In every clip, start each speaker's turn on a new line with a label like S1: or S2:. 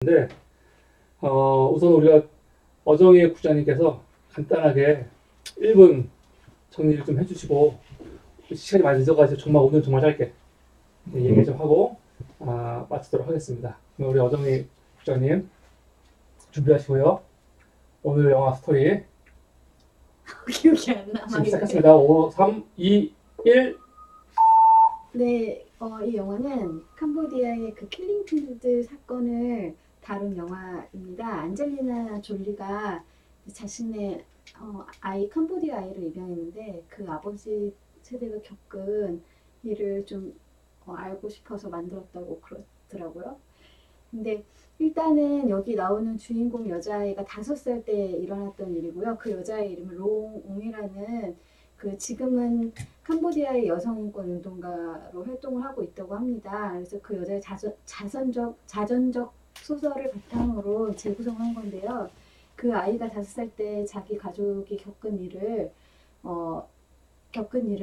S1: 근데 우선 우리가 어정희 국장님께서 간단하게 1분 정리를 좀 해주시고 시간이 많이 늦어가지고 정말 오늘 정말 짧게 얘기 좀 하고 마치도록 하겠습니다. 그럼 우리 어정희 국장님 준비하시고요. 오늘 영화 스토리
S2: 기억이 안 나.
S1: 지금 시작했습니다. 5, 3, 2, 1.
S2: 네, 이 영화는 캄보디아의 그 킬링필드 사건을 다룬 영화입니다. 안젤리나 졸리가 자신의 아이 캄보디아 아이를 입양했는데 그 아버지 세대가 겪은 일을 좀 알고 싶어서 만들었다고 그러더라고요. 근데 일단은 여기 나오는 주인공 여자아이가 5살 때 일어났던 일이고요. 그 여자의 이름은 롱옹이라는 그 지금은 캄보디아의 여성인권 운동가로 활동을 하고 있다고 합니다. 그래서 그 여자의 자전적 소설을 바탕으로 재구성을 한 건데요. 그 아이가 5살 때 자기 가족이 겪은 일을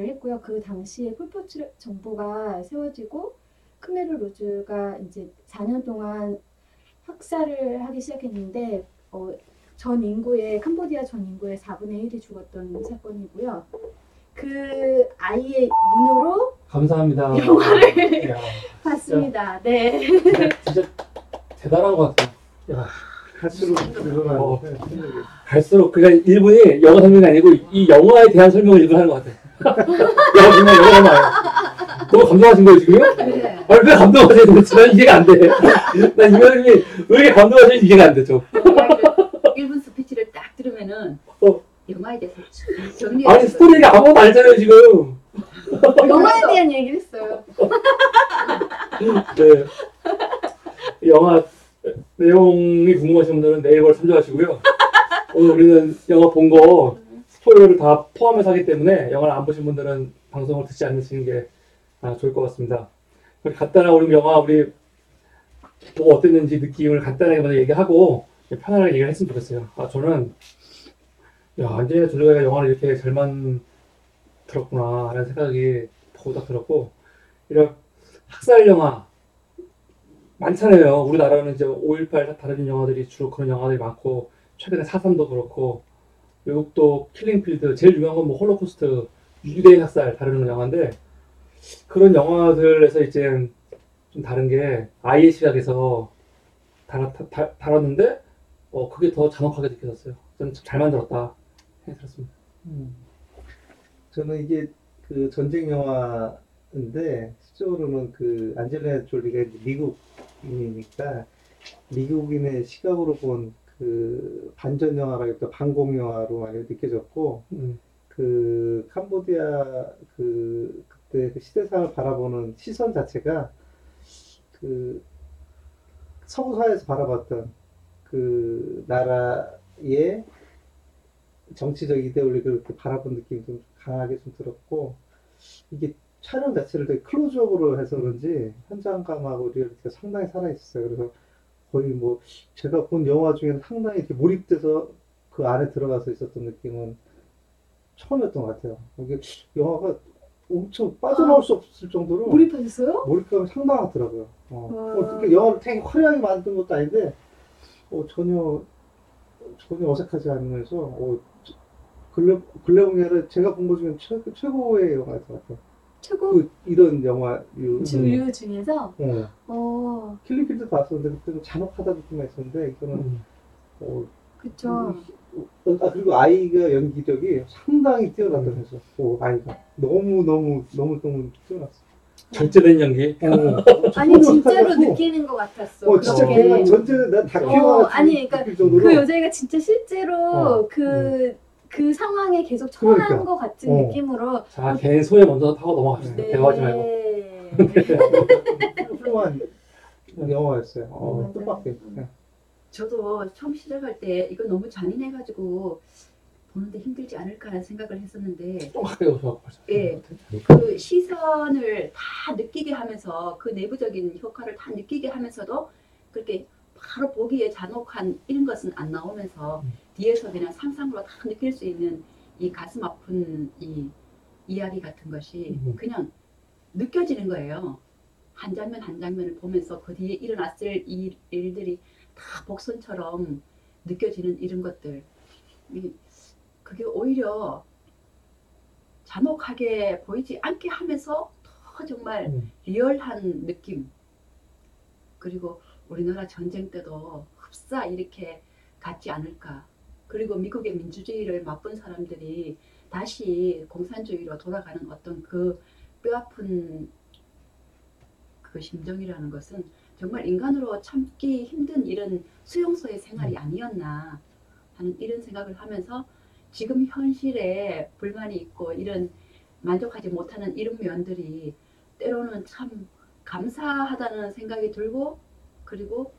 S2: 했고요. 그 당시에 폴포트 정부가 세워지고 크메르 루즈가 이제 4년 동안 학살을 하기 시작했는데 캄보디아 전 인구의 4분의 1이 죽었던 사건이고요. 그 아이의 눈으로
S1: 감사합니다.
S2: 영화를
S1: 야,
S2: 봤습니다. 네.
S1: 진짜 대단한 것 같아요. 야,
S3: 갈수록 늘어나고
S1: 갈수록 그러니까 1분이 영어 설명이 아니고 이 영화에 대한 설명을 1분 하는 것 같아요. 영화 설명. 너무 감동하신 거예요 지금?
S2: 네.
S1: 아니 왜 감동하세요 도대체? 난 이해가 안 돼. 난 이명님이 왜 이렇게 감동하시는지 이해가 안 돼. 좀.
S4: 1분 스피치를 딱 들으면은
S1: 어.
S4: 영화에 대해서 정리.
S1: 아니 스토리가 아무것도 아니잖아요 지금.
S2: 영화에 대한 얘기를 했어요.
S1: 네. 영화 내용이 궁금하신 분들은 네이버를 참조하시고요. 오늘 우리는 영화 본 거 스포일러를 다 포함해서 하기 때문에 영화를 안 보신 분들은 방송을 듣지 않으시는 게 좋을 것 같습니다. 간단하게 우리 영화 우리 보고 어땠는지 느낌을 간단하게 먼저 얘기하고 편안하게 얘기를 했으면 좋겠어요. 저는 안젤리나 졸리가 영화를 이렇게 잘 만들었구나 라는 생각이 보고 딱 들었고, 이런 학살 영화 많잖아요. 우리나라는 이제 5.18 다른 영화들이 주로 그런 영화들이 많고, 최근에 4.3도 그렇고, 외국도 킬링필드, 제일 유명한 건 뭐 홀로코스트, 유대인 학살 다루는 영화인데, 그런 영화들에서 이제 좀 다른 게 아이의 시각에서 다뤘는데, 그게 더 잔혹하게 느껴졌어요. 좀 잘 만들었다 생각이 들었습니다.
S3: 저는 이게 그 전쟁 영화인데 실제로는 그 안젤리나 졸리가 이제 미국인이니까 미국인의 시각으로 본 그 반전 영화가 반공 영화로 많이 느껴졌고, 그 캄보디아 그때 그 시대상을 바라보는 시선 자체가 그 서구 사회에서 바라봤던 그 나라의 정치적 이데올리를 이렇게 바라본 느낌이 좀 강하게 좀 들었고, 이게 촬영 자체를 되게 클로즈업으로 해서 그런지 현장감하고 리얼리티가 상당히 살아있었어요. 그래서 거의 뭐 제가 본 영화 중에는 상당히 이렇게 몰입돼서 그 안에 들어가서 있었던 느낌은 처음이었던 것 같아요. 이게 영화가 엄청 빠져나올 수 없을 정도로
S2: 몰입하셨어요?
S3: 몰입감이 상당하더라고요.
S2: 와.
S3: 어떻게 영화를 되게 화려하게 만든 것도 아닌데 전혀 어색하지 않으면서 글래봉야를 제가 본 것 중에 최고의 영화였던 것 같아요.
S2: 최고
S3: 이런 영화류
S2: 주류 중에서
S3: 킬링필드 봤었는데 그때는 잔혹하다 느낌만 있었는데 이거는
S2: 그쵸.
S3: 그리고 아이가 연기력이 상당히 뛰어나다면서 아이가 너무 뛰어났어.
S1: 절제된 연기.
S2: 아니 진짜로 느끼는 것 같았어.
S3: 진짜
S2: 그렇게.
S3: 걔가 전체는 난 다큐
S2: 아니 그러니까
S3: 느낄 정도로
S2: 그 여자애가 진짜 실제로 그 상황에 계속 처한
S3: 그러니까.
S2: 것 같은 느낌으로.
S1: 자, 개인 소에 먼저 타고 넘어갑시다.
S2: 네.
S1: 대화하지 말고.
S3: 훌륭한 영화였어요. 뜻밖의.
S4: 저도 처음 시작할 때 이거 너무 잔인해가지고 보는데 힘들지 않을까 하는 생각을 했었는데,
S1: 좀 가까이 오셔서
S4: 예, 그 시선을 다 느끼게 하면서 그 내부적인 효과를 다 느끼게 하면서도 그렇게 바로 보기에 잔혹한 이런 것은 안 나오면서 뒤에서 그냥 상상으로 다 느낄 수 있는 이 가슴 아픈 이 이야기 같은 것이 그냥 느껴지는 거예요. 한 장면 한 장면을 보면서 그 뒤에 일어났을 일들이 다 복선처럼 느껴지는 이런 것들. 그게 오히려 잔혹하게 보이지 않게 하면서 더 정말 리얼한 느낌. 그리고 우리나라 전쟁 때도 흡사 이렇게 같지 않을까. 그리고 미국의 민주주의를 맛본 사람들이 다시 공산주의로 돌아가는 어떤 그 뼈아픈 그 심정이라는 것은 정말 인간으로 참기 힘든 이런 수용소의 생활이 아니었나 하는 이런 생각을 하면서 지금 현실에 불만이 있고 이런 만족하지 못하는 이런 면들이 때로는 참 감사하다는 생각이 들고 그리고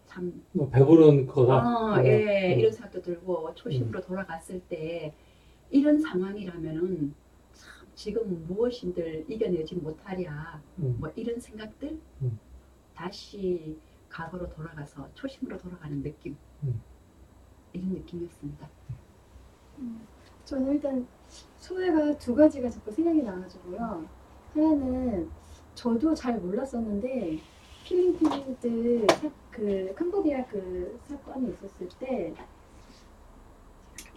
S4: 참
S1: 뭐 배부른 거다.
S4: 예, 이런 생각도 들고 초심으로 돌아갔을 때 이런 상황이라면은 참 지금 무엇인들 이겨내지 못하랴 뭐 이런 생각들 다시 과거로 돌아가서 초심으로 돌아가는 느낌 이런 느낌이었습니다.
S2: 저는 일단 소회가 두 가지가 자꾸 생각이 나가지고요. 하나는 저도 잘 몰랐었는데 필리핀들 그 캄보디아 그 사건이 있었을 때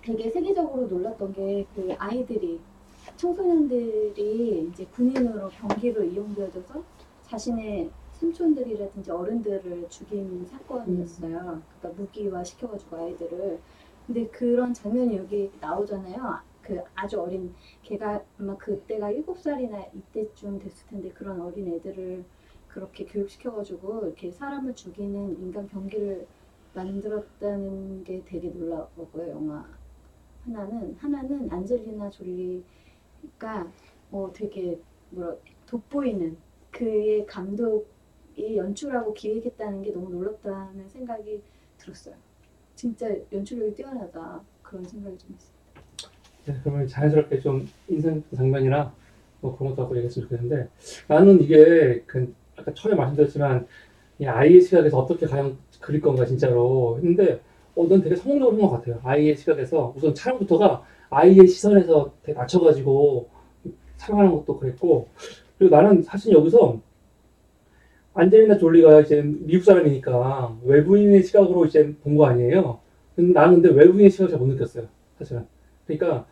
S2: 되게 세계적으로 놀랐던 게 그 아이들이 청소년들이 이제 군인으로 병기로 이용되어져서 자신의 삼촌들이라든지 어른들을 죽인 사건이었어요. 그러니까 무기화 시켜가지고 아이들을. 근데 그런 장면이 여기 나오잖아요. 그 아주 어린 걔가 아마 그때가 7살이나 이때쯤 됐을 텐데 그런 어린 애들을 그렇게 교육시켜가지고 이렇게 사람을 죽이는 인간 병기를 만들었다는 게 되게 놀라웠고요. 영화 하나는 안젤리나 졸리가 되게 돋보이는 그의 감독이 연출하고 기획했다는 게 너무 놀랍다는 생각이 들었어요. 진짜 연출력이 뛰어나다 그런 생각이 좀 있어요.
S1: 네, 그러면 자연스럽게 좀 인상 깊은 장면이나 뭐 그런 것도 하고 얘기했으면 좋겠는데 나는 이게 아까 처음에 말씀드렸지만 이 아이의 시각에서 어떻게 과연 그릴 건가 진짜로 했는데 넌 되게 성공적으로 한 것 같아요. 아이의 시각에서 우선 촬영부터가 아이의 시선에서 되게 맞춰가지고 촬영하는 것도 그랬고 그리고 나는 사실 여기서 안젤리나 졸리가 이제 미국 사람이니까 외부인의 시각으로 이제 본 거 아니에요. 근데 나는 외부인의 시각을 잘 못 느꼈어요. 사실은. 그러니까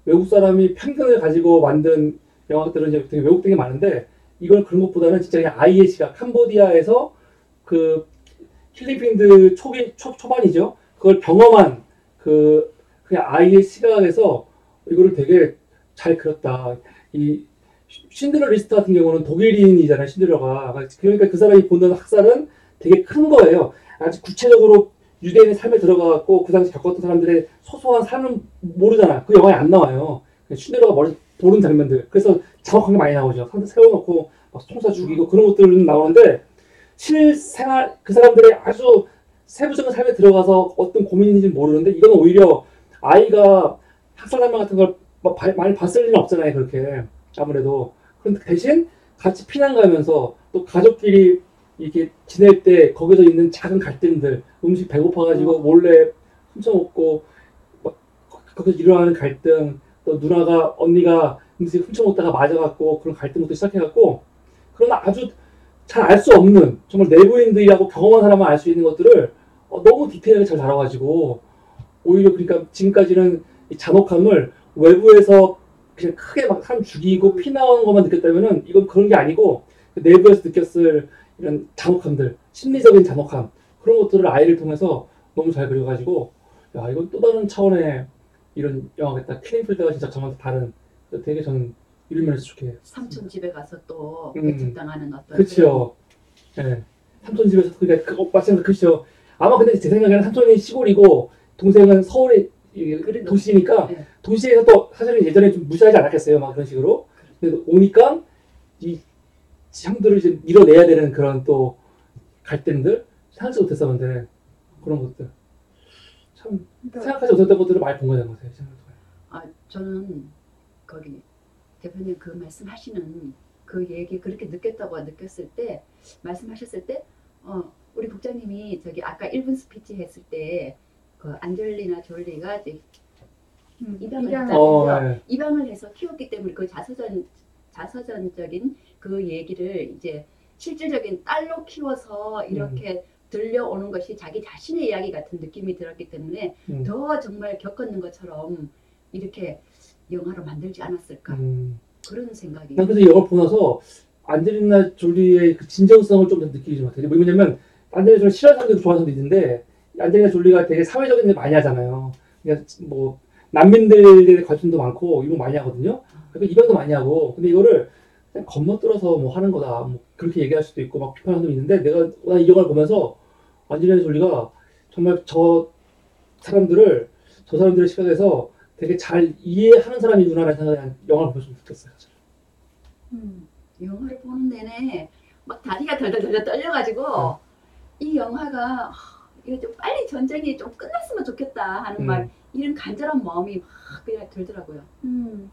S1: 외국 사람이 편견을 가지고 만든 영화들은 이제 되게 왜곡된 게 많은데 이걸 그런 것보다는 진짜 그냥 아이의 시각, 캄보디아에서 그 필리핀들 초반이죠. 그걸 경험한 그냥 아이의 시각에서 이거를 되게 잘 그렸다. 이 신드러 리스트 같은 경우는 독일인이잖아요. 신드러가. 그러니까 그 사람이 보는 학살은 되게 큰 거예요. 아주 구체적으로 유대인의 삶에 들어가갖고 그 당시 겪었던 사람들의 소소한 삶은 모르잖아. 그 영화에 안 나와요. 신드러가 머리 보는 장면들. 그래서 정확하게 많이 나오죠. 사람들 세워놓고 막 총사 죽이고 그런 것들은 나오는데 실생활 그 사람들의 아주 세부적인 삶에 들어가서 어떤 고민인지 모르는데 이건 오히려 아이가 학살 장면 같은 걸 많이 봤을 리는 없잖아요. 그렇게 아무래도. 그런데 대신 같이 피난 가면서 또 가족끼리 이렇게 지낼 때 거기서 있는 작은 갈등들, 음식 배고파가지고 몰래 훔쳐먹고 막 거기서 일어나는 갈등, 또 언니가 음식 훔쳐먹다가 맞아갖고 그런 갈등부터 시작해갖고 그러나 아주 잘 알 수 없는 정말 내부인들이라고 경험한 사람만 알 수 있는 것들을 너무 디테일하게 잘 다뤄가지고 오히려 그러니까 지금까지는 이 잔혹함을 외부에서 그냥 크게 막 사람 죽이고 피 나오는 것만 느꼈다면은 이건 그런 게 아니고 내부에서 느꼈을 이런 잔혹함들, 심리적인 잔혹함 그런 것들을 아이를 통해서 너무 잘 그려가지고 야 이건 또 다른 차원의 이런 영화겠다. 킬링필드가 진짜 정말 다른 되게 저는 이런 면에서 좋게
S4: 삼촌 집에 가서 또 배척당하는 어떤
S1: 그렇죠. 예. 삼촌 집에서 그러니까 마찬가지로 그렇죠. 아마 근데 제 생각에는 삼촌이 시골이고 동생은 서울의 도시니까
S4: 네.
S1: 도시에서 또 사실은 예전에 좀 무시하지 않았겠어요. 막 그런 식으로. 근데 오니까 이 형들을 이제 밀어내야 되는 그런 또 갈등들 생각지 못했었는데 그런 것들 참 생각하지 못했던 것들을 많이 본 거잖아요.
S4: 저는 거기 대표님 그 말씀하시는 그 얘기 그렇게 느꼈다고 느꼈을 때 말씀하셨을 때 우리 국장님이 저기 아까 1분 스피치 했을 때 그 안젤리나 졸리가 이제 입양을 했잖아요.
S1: 네.
S4: 입양을 해서 키웠기 때문에 그 자서전적인 그 얘기를 이제 실질적인 딸로 키워서 이렇게 들려오는 것이 자기 자신의 이야기 같은 느낌이 들었기 때문에 더 정말 겪었는 것처럼 이렇게 영화로 만들지 않았을까 그런 생각이.
S1: 난 그래서 이 영화를 보고 나서 안젤리나 졸리의 그 진정성을 좀 더 느끼게 좀 같아요. 뭐냐면 안젤리나 졸리 싫어하는 사람도 좋아하는 사람도 있는데 안젤리나 졸리가 되게 사회적인 일 많이 하잖아요. 그러니까 뭐 난민들에 대한 관심도 많고 이거 많이 하거든요. 그러니까 입양도 많이 하고 근데 이거를 그냥 건너뛰어서 뭐 하는 거다 뭐 그렇게 얘기할 수도 있고 막 비판하는 사람도 있는데 난 이 영화를 보면서 안젤리나 졸리가 정말 저 사람들의 시각에서 되게 잘 이해하는 사람이구나라는 생각이 영화를 보면서 느꼈어요.
S4: 영화를 보는 내내 막 다리가 덜덜덜 떨려가지고 이 영화가 이거 좀 빨리 전쟁이 좀 끝났으면 좋겠다 하는 말 이런 간절한 마음이 막 그냥 들더라고요.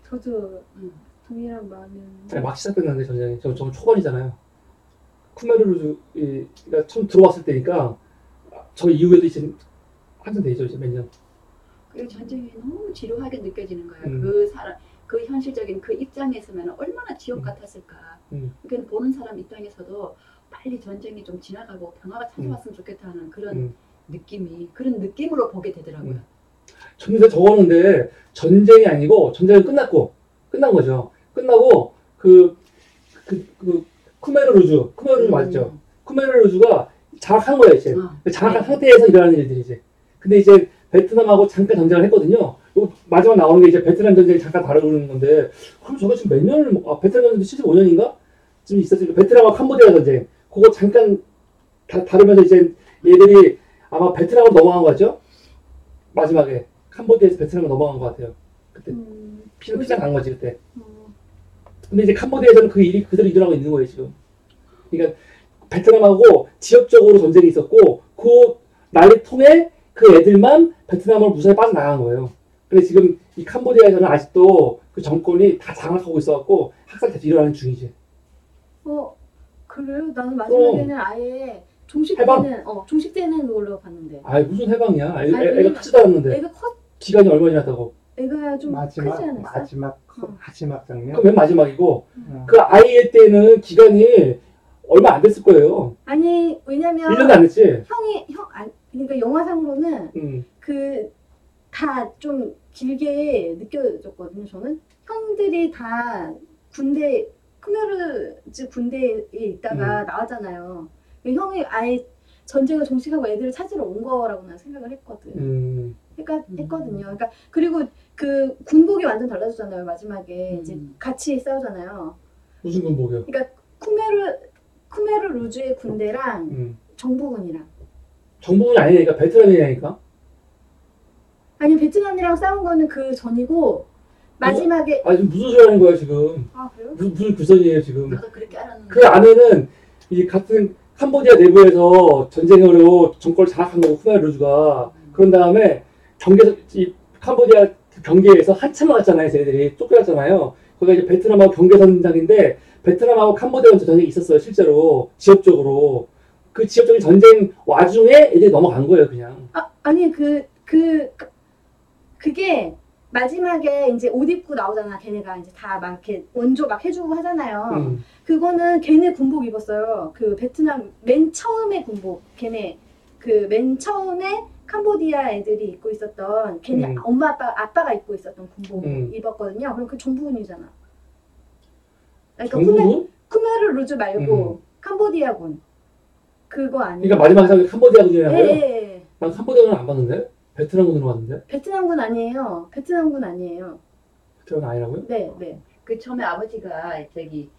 S2: 저도 동일한 마음이.
S1: 막 시작됐는데 전쟁이 저 초반이잖아요. 쿠메르루즈가 처음 들어왔을 때니까 저 이후에도 이제 한참 되죠 이제 몇 년.
S4: 그 전쟁이 너무 지루하게 느껴지는 거예요. 그 사람, 그 현실적인 그 입장에서면 얼마나 지옥 같았을까. 그러니까 보는 사람 입장에서도 빨리 전쟁이 좀 지나가고 평화가 찾아왔으면 좋겠다 하는 그런 느낌이 그런 느낌으로 보게 되더라고요.
S1: 전쟁 적었는데 전쟁이 아니고 전쟁이 끝난 거죠. 끝나고 그 쿠메르루즈 맞죠? 쿠메르루즈가 장악한 거예요 이제. 장악한 상태에서 일어나는 일들이지. 근데 이제 베트남하고 잠깐 전쟁을 했거든요. 요 마지막 나오는 게 이제 베트남 전쟁이 잠깐 다루는 건데, 그럼 저거 지금 몇 년을, 베트남 전쟁 75년인가? 좀 있었어요. 베트남하고 캄보디아 전쟁. 그거 잠깐 다루면서 이제 얘들이 아마 베트남으로 넘어간 거죠? 마지막에. 캄보디아에서 베트남으로 넘어간 것 같아요. 그때. 피자 간 거지, 그때. 근데 이제 캄보디아에서는 그 일이 그대로 일어나고 있는 거예요, 지금. 그러니까 베트남하고 지역적으로 전쟁이 있었고, 그 난리 통에 그 애들만 베트남으로 무사히 빠져나간 거예요. 근데 지금 이 캄보디아에서는 아직도 그 정권이 다 장악하고 있어갖고 학살이 계속 일어나는 중이지.
S2: 그래요? 나는 마지막에는 아예 종식되는 걸로 봤는데.
S1: 무슨 해방이야?
S2: 아니,
S1: 애가 크지도 않았는데.
S2: 애가
S1: 기간이 얼마 지났다고.
S2: 애가 좀 크지 않았어?
S3: 마지막 장면.
S1: 그 맨 마지막이고 그 아이의 때는 기간이 얼마 안 됐을 거예요.
S2: 아니 왜냐면
S1: 1년도 안 됐지.
S2: 그러니까 영화상으로는 다 좀 길게 느껴졌거든요. 저는 형들이 다 쿠메르즈 군대에 있다가 나왔잖아요. 형이 아예 전쟁을 종식하고 애들을 찾으러 온 거라고 난 생각을 했거든. 했거든요. 그러니까 그리고 그 군복이 완전 달라졌잖아요. 마지막에 이제 같이 싸우잖아요.
S1: 무슨 군복이요?
S2: 그러니까 쿠메르루즈의 군대랑 정부군이랑.
S1: 정부군이 아니니까 베트남이니까.
S2: 아니 베트남이랑 싸운 거는 그 전이고 마지막에.
S1: 지금 무슨 소리 하는 거야 지금?
S2: 그래요?
S1: 무슨 구선이에요 지금?
S4: 나도 그렇게 알았는데.
S1: 그 안에는 이 같은 캄보디아 내부에서 전쟁으로 정권을 장악한 거고 쿠메르루즈가. 그런 다음에 이 캄보디아 경계에서 한참을 갔잖아요. 쟤네들이 쫓겨났잖아요. 거기가 이제 베트남하고 경계선장인데 베트남하고 캄보디아 전쟁이 있었어요. 실제로 지역적으로. 그 지역적인 전쟁 와중에 애들이 넘어간 거예요, 그냥.
S2: 아니 그게 마지막에 이제 옷 입고 나오잖아. 걔네가 이제 다 막 이렇게 원조 막 해주고 하잖아요. 그거는 걔네 군복 입었어요. 그 베트남 맨 처음에 군복. 걔네 그 맨 처음에 캄보디아 애들이 입고 있었던 걔네 엄마 아빠가 입고 있었던 군복 입었거든요. 그럼 그 정부군이잖아. 그러니까
S1: 정부군?
S2: 쿠메르루즈 말고 캄보디아군. 그거 아니에요?
S1: 그러니까 마지막에 캄보디아군이라는 거예요?
S2: 예.
S1: 난 캄보디아군은 안 봤는데? 베트남군으로 봤는데?
S2: 베트남군 아니에요. 베트남군 아니에요.
S1: 베트남 아니라고요?
S2: 네.
S4: 그 처음에 아버지가 저기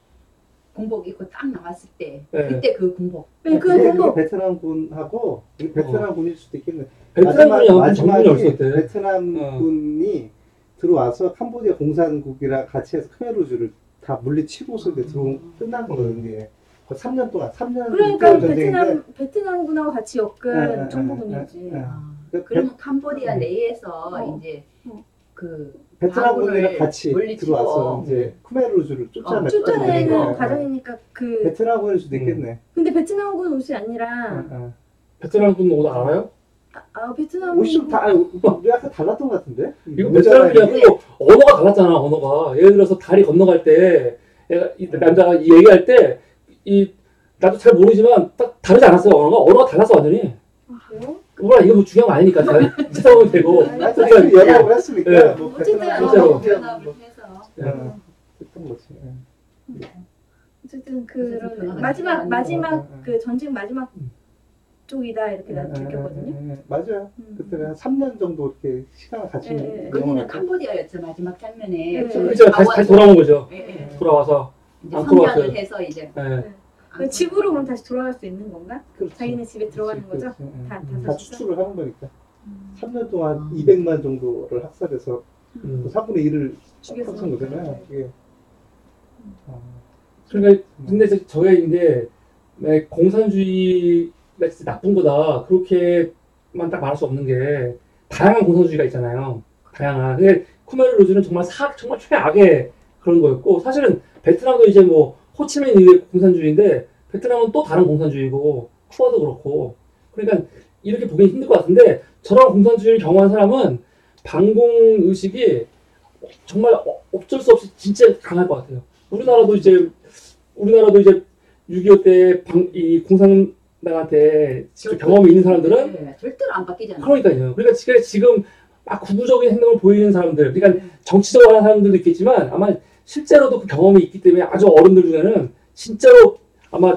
S4: 군복 입고 딱 나왔을 때
S1: 네.
S4: 그때 그 군복.
S2: 네, 그
S3: 그게
S2: 군복.
S3: 베트남군하고 베트남군일 수도 있겠네.
S1: 베트남군이 아무튼 정부군이
S3: 마지막에
S1: 없을 때.
S3: 베트남군이 들어와서 캄보디아 공산국이랑 같이 해서 khmer루즈를 다 물리치고서 끝난 거거든요. 3년 동안 3년
S2: 그러니까
S3: 전쟁인데
S2: 베트남군하고 같이 엮은 정부군이지.
S4: 그러면 캄보디아 내에서 이제 그
S3: 베트남군이랑 같이
S4: 물리치고.
S3: 들어와서 이제 khmer루즈를 쫓아내고
S2: 쫓아내는 과정이니까 그.
S3: 베트남군일 수도 있겠네.
S2: 근데 베트남군 옷이 아니라.
S1: 베트남군 옷 알아요?
S2: 베트남.
S3: 옷이 좀 약간 달랐던 것 같은데?
S1: 이거 베트남군이고 언어가 달랐잖아. 언어가. 예를 들어서 다리 건너갈 때 이 남자가 얘기할 때 이 나도 잘 모르지만 딱 다르지 않았어요. 언어가 달랐어 완전히.
S2: 그래요?
S1: 몰라 이거 뭐 중요한 거 아니니까 잘 찾아보면 되고.
S3: 어쨌든 연락을 했으니까
S1: 네.
S3: 뭐
S2: 어쨌든
S3: 베트남
S1: 진짜로.
S4: 변화를 해서
S3: 했던 거지.
S2: 어쨌든
S4: 그래서
S2: 그런
S4: 변화가
S2: 마지막
S4: 안
S2: 마지막
S3: 돼요.
S2: 그 전쟁 마지막 쪽이다 이렇게 나 느꼈거든요.
S3: 맞아요.
S2: 음.
S3: 그때 한 3년 정도 이렇게 시간을 같이
S2: 예, 예.
S4: 거기는 캄보디아였죠 마지막 장면에.
S2: 네.
S1: 그렇죠. 다시 돌아온 거죠.
S4: 예, 예.
S1: 돌아와서.
S4: 이제
S1: 앙코르와트.
S4: 선전을 해서 이제
S1: 예.
S2: 그 집으로 그럼 다시 돌아갈 수 있는 건가?
S3: 그렇죠.
S2: 자기네 집에 들어가는
S3: 그렇지,
S2: 거죠?
S3: 그렇지.
S2: 다
S3: 다
S2: 다
S3: 추출을 하는 거니까.
S2: 음.
S3: 3년 동안
S4: 아.
S3: 200만 정도를 학살해서
S1: 음.
S3: 3분의 1을
S2: 죽여서
S3: 합친 거잖아요. 이게.
S1: 그러니까 근데 저게 이제 공산주의가 진짜 나쁜 거다 그렇게만 딱 말할 수 없는 게 다양한 공산주의가 있잖아요. 다양한. 근데 쿠메르 루즈는 정말 정말 최악의 그런 거였고 사실은 베트남도 이제 뭐 호치민 이후의 공산주의인데 베트남은 또 다른 공산주의고 쿠바도 그렇고 그러니까 이렇게 보기 힘들 것 같은데 저런 공산주의를 경험한 사람은 반공 의식이 정말 어쩔 수 없이 진짜 강할 것 같아요. 우리나라도 이제 6.25 때 이 공산당한테 직접 경험이 있는 사람들은
S4: 네, 절대로 안 바뀌잖아요.
S1: 그러니까요. 그러니까 지금 막 구구적인 행동을 보이는 사람들, 그러니까 정치적으로 하는 사람들도 있겠지만 아마 실제로도 그 경험이 있기 때문에 아주 어른들 중에는 진짜로 아마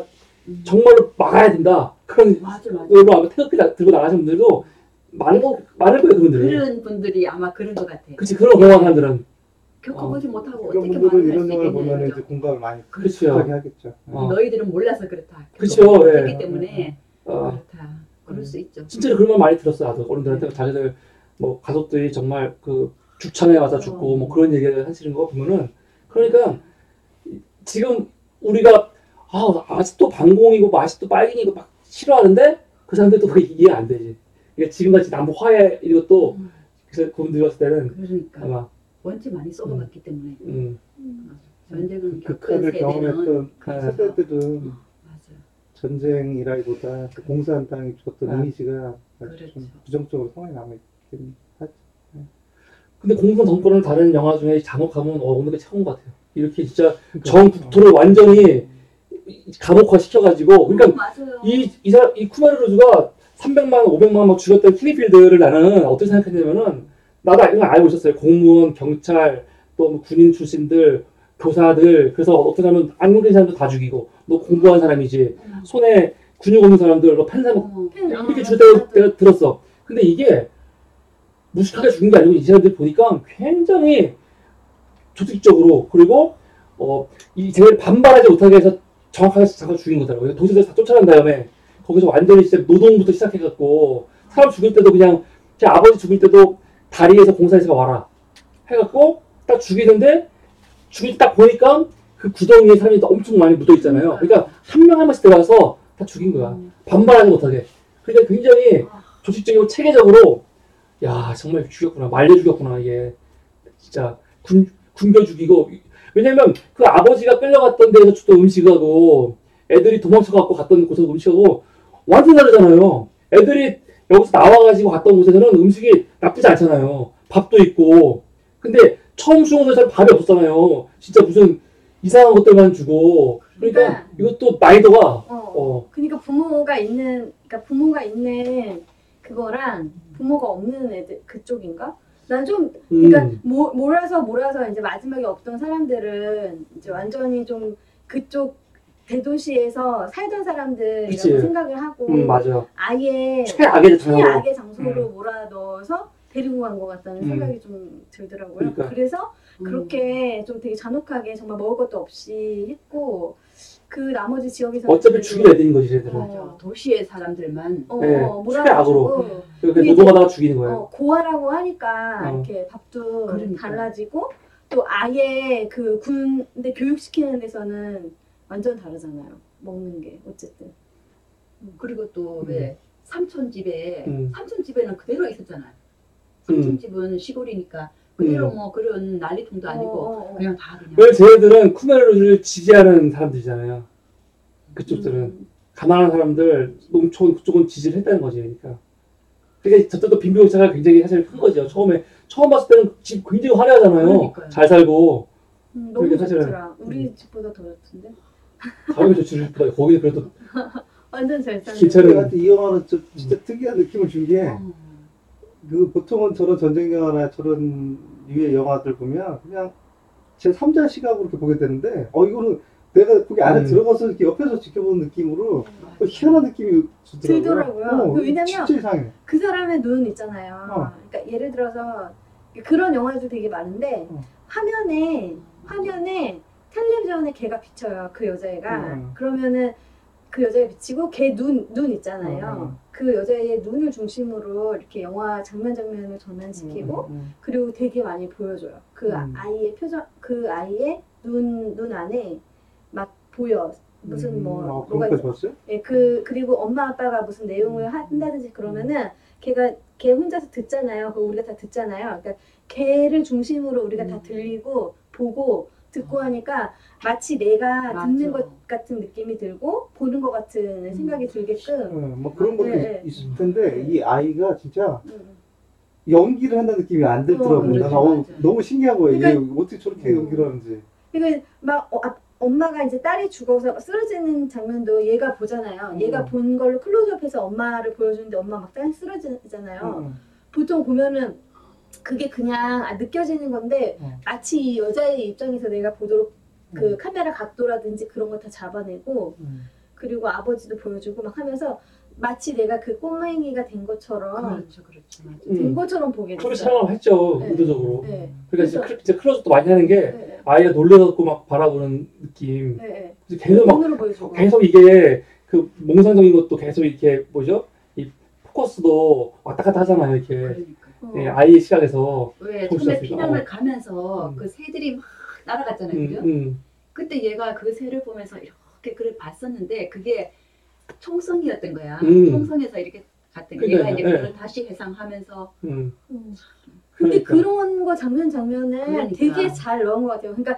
S1: 정말로 막아야 된다. 그런
S4: 맞아, 맞아.
S1: 의로 아마 태극기 들고 나가신 분들도 많을 거예요, 그분들이.
S4: 그런 분들이 아마 그런 것 같아.
S1: 그치, 그런 경험한 사람들은.
S4: 겪어보지 못하고
S3: 그런
S4: 어떻게
S3: 분들은
S4: 말을
S3: 이런 영화를
S4: 할수
S3: 보면
S4: 있겠냐는
S3: 이제
S4: 거죠.
S3: 공감을 많이
S1: 그렇죠.
S3: 하게 하겠죠.
S4: 너희들은 몰라서 그렇다.
S1: 그쵸,
S4: 겪어보지
S1: 예.
S4: 못했기 때문에
S1: 어,
S4: 그렇다. 그럴 수 있죠.
S1: 진짜로 그런 말 많이 들었어요. 나도 어른들한테 자기들 뭐 가족들이 정말 그 죽창에 와서 죽고 뭐 그런 얘기를 하시는 거 보면은 그러니까 지금 우리가 아직도 반공이고 뭐 아직도 빨갱이고 막 싫어하는데 그 사람들도 그게 이해 안 되지. 그러니까 지금같이 남북 화해 이것도 그래서 그분들이 봤을 때는
S4: 그러니까
S1: 아마
S4: 원체 많이 썩어봤기 때문에 전쟁은 겪은
S3: 극한을
S4: 세대는
S3: 경험했던
S1: 그래서.
S3: 세대들은
S4: 맞아.
S3: 전쟁이라기보다 그 공산당이 줬던
S1: 아.
S3: 이미지가 아주 좀
S4: 그렇죠.
S3: 부정적으로 상황이 남아있긴 하죠.
S1: 근데 공산 정권을 다른 영화 중에 잔혹하면 오늘 게 최고인 것 같아요. 이렇게 진짜
S3: 그러니까.
S1: 전 국토를 완전히 감옥화 시켜가지고 그러니까
S4: 맞아요.
S1: 이 쿠마르루즈가 300만, 500만 막 죽였던 킬링필드를 나는 어떻게 생각했냐면은 나도 이건 알고 있었어요. 공무원, 경찰, 또뭐 군인 출신들, 교사들 그래서 어떻게 하면 안 공된 사람도 다 죽이고 너 공부한 사람이지 손에 근육 없는 사람들 너 펜 사람 이렇게 죽였다고 내가 들었어. 근데 이게 무식하게 죽은 게 아니고 이 사람들 보니까 굉장히 조직적으로 그리고 이 쟤를 반발하지 못하게 해서 정확하게 잡아 죽인 거더라고요. 도시에서 다 쫓아낸 다음에 거기서 완전히 진짜 노동부터 시작해갖고 사람 죽일 때도 그냥 제 아버지 죽일 때도 다리에서 공사에서 와라 해갖고 딱 죽이는데 죽일 때 딱 보니까 그 구덩이에 사람이 엄청 많이 묻어 있잖아요. 그러니까 한 명 한 명씩 들어가서 다 죽인 거야. 반발하지 못하게. 그러니까 굉장히 조직적이고 체계적으로 야 정말 죽였구나 말려 죽였구나 이게 진짜 굶겨 죽이고 왜냐면 그 아버지가 끌려갔던 데에서 주던 음식하고 애들이 도망쳐갖고 갔던 곳에서 음식하고 완전 다르잖아요. 애들이 여기서 나와가지고 갔던 곳에서는 음식이 나쁘지 않잖아요. 밥도 있고 근데 처음 죽은 곳에서는 밥이 없었잖아요. 진짜 무슨 이상한 것들만 주고 그러니까 이것도 나이도가
S2: 그러니까 부모가 있는 그거랑 부모가 없는 애들 그쪽인가? 난 좀 그러니까 몰아서 이제 마지막에 없던 사람들은 이제 완전히 좀 그쪽 대도시에서 살던 사람들이라고
S1: 그치.
S2: 생각을 하고
S1: 맞아.
S2: 아예
S1: 최악의 장소로
S2: 장소로 몰아넣어서 데리고 간 것 같다는 생각이 좀 들더라고요.
S1: 그러니까.
S2: 그래서 그렇게 좀 되게 잔혹하게 정말 먹을 것도 없이 했고 그 나머지 지역에서
S1: 어차피 죽일 애들인 거지 쟤들은.
S4: 맞아. 도시의 사람들만
S1: 네,
S2: 몰아가지고
S1: 그러니까 노동하다가 죽이는 거예요.
S2: 고아라고 하니까
S1: 어.
S2: 이렇게 밥도
S4: 그러니까.
S2: 달라지고 또 아예 그 군대 교육시키는 데서는 완전 다르잖아요. 먹는 게 어쨌든.
S4: 그리고 또 왜 삼촌집에 삼촌집에는 그대로 있었잖아요.
S1: 음.
S4: 삼촌집은 시골이니까 그대로 뭐 그런 난리통도 아니고 그냥 다 그냥
S1: 왜 쟤네들은 쿠메르를 지지하는 사람들이잖아요. 그쪽들은 가난한 사람들 농촌 그쪽은 지지를 했다는 거지 그러니까. 그러니까 저때도 빈부격차가 굉장히 사실 큰 거죠. 처음 봤을 때는 집 굉장히 화려하잖아요.
S4: 그러니까요.
S1: 잘 살고.
S2: 너무
S1: 그러니까 사실은-
S2: 좋더라. 우리 집보다 더 좋던데.
S1: 가격이 좋지. 거기 그래도
S2: 완전 잘 사는.
S1: 기차를-
S3: 하여튼 이 영화는 좀 진짜 특이한 느낌을 준 게 그 보통은 저런 전쟁 영화나 저런 유의 영화들 보면 그냥 제 3자 시각으로 이렇게 보게 되는데 이거는 내가 거기 안에 들어가서 이렇게 옆에서 지켜보는 느낌으로 희한한 느낌이
S2: 들더라고요. 왜냐면
S3: 진짜 이상해.
S2: 그 사람의 눈 있잖아요.
S3: 어.
S2: 그러니까 예를 들어서 그런 영화도 되게 많은데 화면에 텔레비전에 걔가 비쳐요. 그 여자애가. 그러면은 그 여자애 비치고 걔 눈 있잖아요. 그 여자의 눈을 중심으로 이렇게 영화 장면을 전환시키고 그리고 되게 많이 보여줘요. 그 아이의 표정, 그 아이의 눈 안에 막 보여. 무슨 뭐
S3: 그런 거 봤어요?
S2: 예, 그리고 엄마 아빠가 무슨 내용을 한다든지 그러면은 걔 혼자서 듣잖아요. 그거 우리가 다 듣잖아요. 그러니까 걔를 중심으로 우리가 다 들리고 보고 듣고 하니까 마치 내가
S4: 맞아.
S2: 듣는 것 같은 느낌이 들고 보는 것 같은 생각이 들게끔.
S3: 뭐 그런 것도
S2: 네.
S3: 있을 텐데
S2: 네.
S3: 이 아이가 진짜
S2: 음.
S3: 연기를 한다는 느낌이 안 들더라고요.
S2: 그렇지,
S3: 난
S4: 맞아.
S3: 너무 신기한 거예요.
S2: 그러니까-
S3: 얘 어떻게 저렇게 연기를 하는지.
S2: 그러니까 막 엄마가 이제 딸이 죽어서 쓰러지는 장면도 얘가 보잖아요. 얘가 본 걸로 클로즈업해서 엄마를 보여주는데 엄마 막 딸 쓰러지잖아요. 보통 보면은 그게 그냥 느껴지는 건데 마치 이 여자의 입장에서 내가 보도록 그 카메라 각도라든지 그런 거 다 잡아내고 그리고 아버지도 보여주고 막 하면서 마치 내가 그 꼬맹이가 된 것처럼
S4: 그렇죠. 맞아.
S2: 된 것처럼 보게
S1: 그렇게
S2: 됐어요.
S1: 촬영을 했죠.
S2: 네.
S1: 의도적으로.
S2: 네.
S1: 그러니까 이제 클로즈도 많이 하는 게
S2: 네.
S1: 아이가 놀래갖고 막 바라보는 느낌.
S2: 네.
S1: 그래서 계속 막
S2: 눈으로 보여주고.
S1: 계속 이게 그 몽상적인 것도 계속 이렇게 뭐죠? 이 포커스도 왔다 갔다 하잖아요. 이렇게
S4: 그러니까.
S1: 예, 아이의 시각에서.
S4: 왜
S1: 볼 수
S4: 처음에
S1: 있으니까.
S4: 피난을 가면서
S1: 음.
S4: 그 새들이 막 날아갔잖아요. 그죠? 그때 얘가 그 새를 보면서 이렇게 그걸 봤었는데 그게 총성이었던 거야. 총성에서 이렇게 갔던 거야. 얘가
S1: 그러니까요.
S4: 이제
S1: 네.
S4: 그걸 다시 해상하면서
S2: 근데
S1: 그러니까.
S2: 그런 거 장면을
S4: 그러니까.
S2: 되게 잘 넣은 것 같아요. 그러니까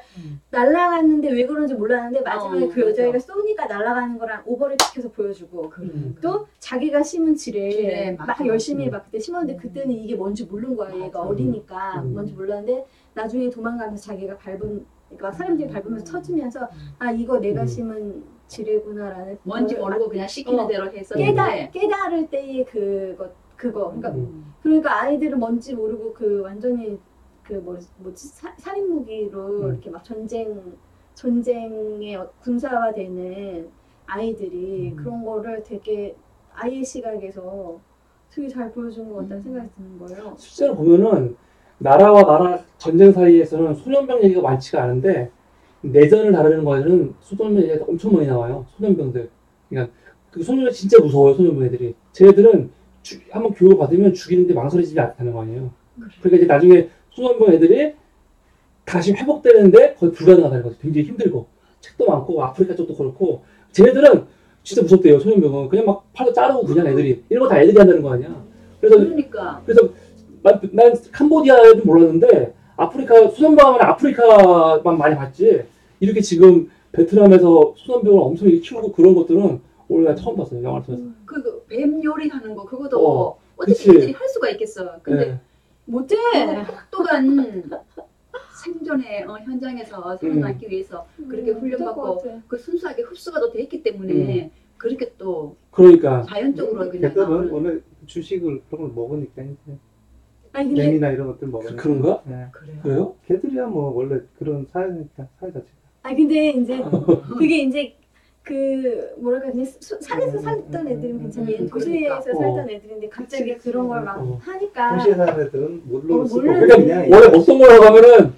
S2: 날아갔는데 왜 그런지 몰랐는데 마지막에 그
S4: 맞아.
S2: 여자애가 쏘니까 날아가는 거랑 오버를 시켜서 보여주고 또 자기가 심은 지를
S4: 지뢰
S2: 막
S4: 맞아.
S2: 열심히 막 그때 심었는데 그때는 이게 뭔지 모르는 거야. 얘가
S4: 맞아.
S2: 어리니까 뭔지 몰랐는데 나중에 도망가면서 자기가 밟은 그러니까 막 사람들이 밟으면서 터지면서 아 이거 내가 심은 지뢰구나라는
S4: 뭔지
S2: 그걸
S4: 모르고 그냥 시키는
S2: 어.
S4: 대로 했었는데
S2: 깨달을 때의 그거 그러니까 아이들은 뭔지 모르고 그 완전히 그 뭐지 살인 무기로 이렇게 막 전쟁의 군사화되는 아이들이 그런 거를 되게 아이의 시각에서 되게 잘 보여준 것 같다는 생각이 드는 거예요.
S1: 실제로 보면은 나라와 나라 전쟁 사이에서는 소년병 얘기가 많지가 않은데 내전을 다루는 거에는 소년병 얘기가 엄청 많이 나와요. 소년병들. 그러니까 그 소년병 진짜 무서워요. 소년병 애들이. 쟤네들은 한번 교육을 받으면 죽이는데 망설이지 않다는 거 아니에요. 그러니까 이제 나중에 소년병 애들이 다시 회복되는데 거의 불가능하다는 거죠. 굉장히 힘들고 책도 많고 아프리카 쪽도 그렇고 쟤네들은 진짜 무섭대요. 소년병은 그냥 막 팔도 자르고 그냥 애들이 이런 거 다 애들이 한다는 거 아니야. 그래서
S4: 그러니까
S1: 난 캄보디아 애들 몰랐는데 아프리카 소년병은 아프리카만 많이 봤지 이렇게 지금 베트남에서 소년병을 엄청 키우고 그런 것들은 오늘 나 처음 봤어요. 영화를 통해서.
S4: 그 뱀 요리하는 거 그것도 어떻게
S1: 그치.
S4: 애들이 할 수가 있겠어. 근데
S1: 네.
S2: 못해.
S4: 또한 생존의 현장에서 살아남기 위해서 그렇게 훈련받고 그 순수하게 흡수가 또 됐기 때문에 그렇게 또
S1: 그러니까
S4: 자연적으로 그냥
S3: 걔들은
S4: 나오는
S3: 원래 주식을 그런 걸 먹으니까
S2: 아니 근데
S3: 뱀이나 이런 것들 먹으니까.
S1: 그런가?
S3: 네.
S4: 그래요.
S1: 그래요?
S3: 걔들이야 뭐 원래 그런 사회니까 사회 자체가.
S2: 근데 이제 그게 이제 그 뭐랄까 그냥 산에서 살던 애들은 괜찮은데 도시에서
S4: 그러니까.
S2: 살던 애들인데 갑자기
S3: 그치.
S2: 그런 걸 막
S1: 어.
S2: 하니까
S3: 도시에 사는 애들은 모르는 수가
S2: 모르는
S3: 없고
S1: 그러니까
S3: 그냥
S1: 원래 어떤 걸 하면은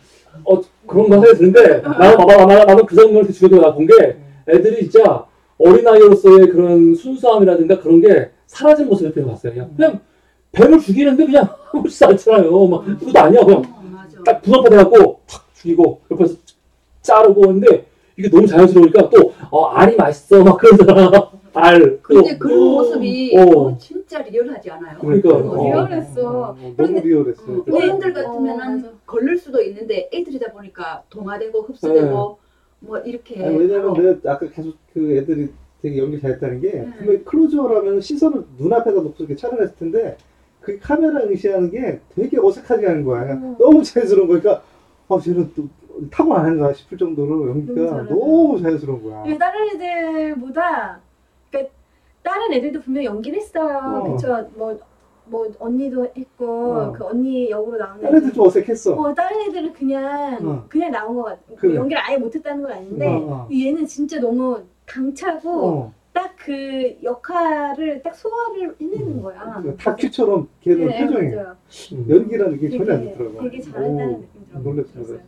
S1: 그런 거 생각이 드는데 나도 그 장면을 주변에 본 게 애들이 진짜 어린아이로서의 그런 순수함이라든가 그런 게 사라진 모습을 봤어요. 그냥 뱀을 죽이는데 그냥 아무렇지도 않잖아요. 막 그것도 아니야. 그냥
S4: 맞아.
S1: 딱 분업화돼갖고 탁 죽이고 옆에서 자르고 하는데 이게 너무 자연스러우니까 또 알이 맛있어 막 그러잖아. 알.
S4: 근데 그런 모습이 진짜 리얼하지 않아요?
S1: 그러니까,
S4: 그런 모습이.
S2: 리얼했어.
S3: 너무 리얼했어요.
S4: 어른들
S2: 맞아.
S4: 같으면은 걸릴 수도 있는데 애들이다 보니까 동화되고 흡수되고 뭐 이렇게
S3: 아니, 왜냐면
S4: 바로
S3: 내가 아까 계속 그 애들이 되게 연기 잘했다는 게 분명히 클로즈업하면 시선을 눈앞에다 놓고 이렇게 촬영했을 텐데 그 카메라 응시하는 게 되게 어색하게 하는 거야. 너무 자연스러운 거니까 쟤는 또 타고나는가 싶을 정도로 연기가
S2: 너무 잘하네.
S3: 너무 자연스러운 거야.
S2: 왜 다른 애들보다 그러니까 다른 애들도 분명 연기를 했어요. 그쵸? 뭐 언니도 했고 그 언니 역으로 나오는
S3: 다른 애들 좀 어색했어.
S2: 다른 애들은 그냥 나온 것 같아.
S3: 그래.
S2: 연기를 아예 못했다는 건 아닌데 얘는 진짜 너무 당차고 딱 그 역할을 딱 소화를 해내는 거야.
S3: 다큐처럼 걔는
S2: 네,
S3: 표정이
S2: 맞아요.
S3: 연기라는 게 전혀 안 들어가.
S2: 되게 잘한다는 느낌이 들어요.
S3: 놀랬어, 놀랬어.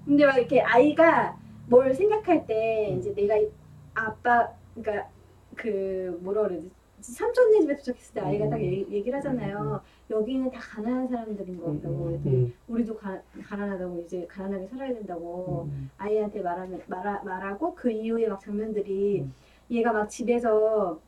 S2: 근데 막 이렇게 아이가 뭘 생각할 때 이제 내가 아빠 그러니까 그 뭐라 그러지 삼촌네 집에 도착했을 때 아이가 딱 얘기를 하잖아요. 여기는 다 가난한 사람들인 것 같다고. 그랬더니 우리도 가난하다고 이제 가난하게 살아야 된다고 아이한테 말하고 그 이후에 막 장면들이 얘가 막 집에서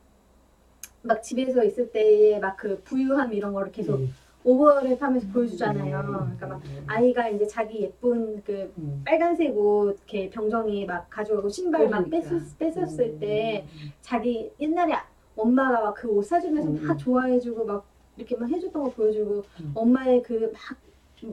S2: 있을 때에 막 그 부유함 이런 거를 계속 오버랩하면서 보여주잖아요. 그러니까 막 아이가 이제 자기 예쁜 그 빨간색 옷 이렇게 병정이 막 가져가고 신발 막 뺐었을 때 자기 옛날에 엄마가 막 그 옷 사주면서 막 좋아해주고 막 이렇게 막 해줬던 거 보여주고 엄마의 그 막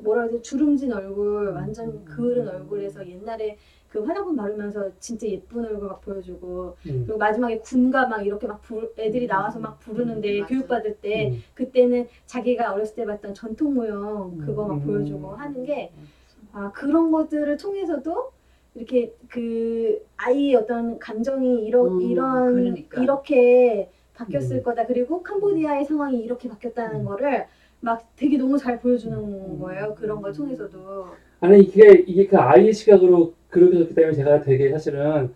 S2: 뭐라 그러지 주름진 얼굴 완전 그을은 얼굴에서 옛날에 그 화장품 바르면서 진짜 예쁜 얼굴 막 보여주고 그리고 마지막에 군가 막 이렇게 막 애들이 나와서 막 부르는데 교육받을 때 그때는 자기가 어렸을 때 봤던 전통 무용 그거 막 보여주고 하는 게 그런 것들을 통해서도 이렇게 그 아이의 어떤 감정이
S4: 그러니까.
S2: 이렇게 바뀌었을 거다. 그리고 캄보디아의 상황이 이렇게 바뀌었다는 거를 막 되게 너무 잘 보여주는 거예요. 그런 걸 통해서도.
S1: 아니 이게 그 아이의 시각으로 그렇게 됐기 때문에 제가 되게 사실은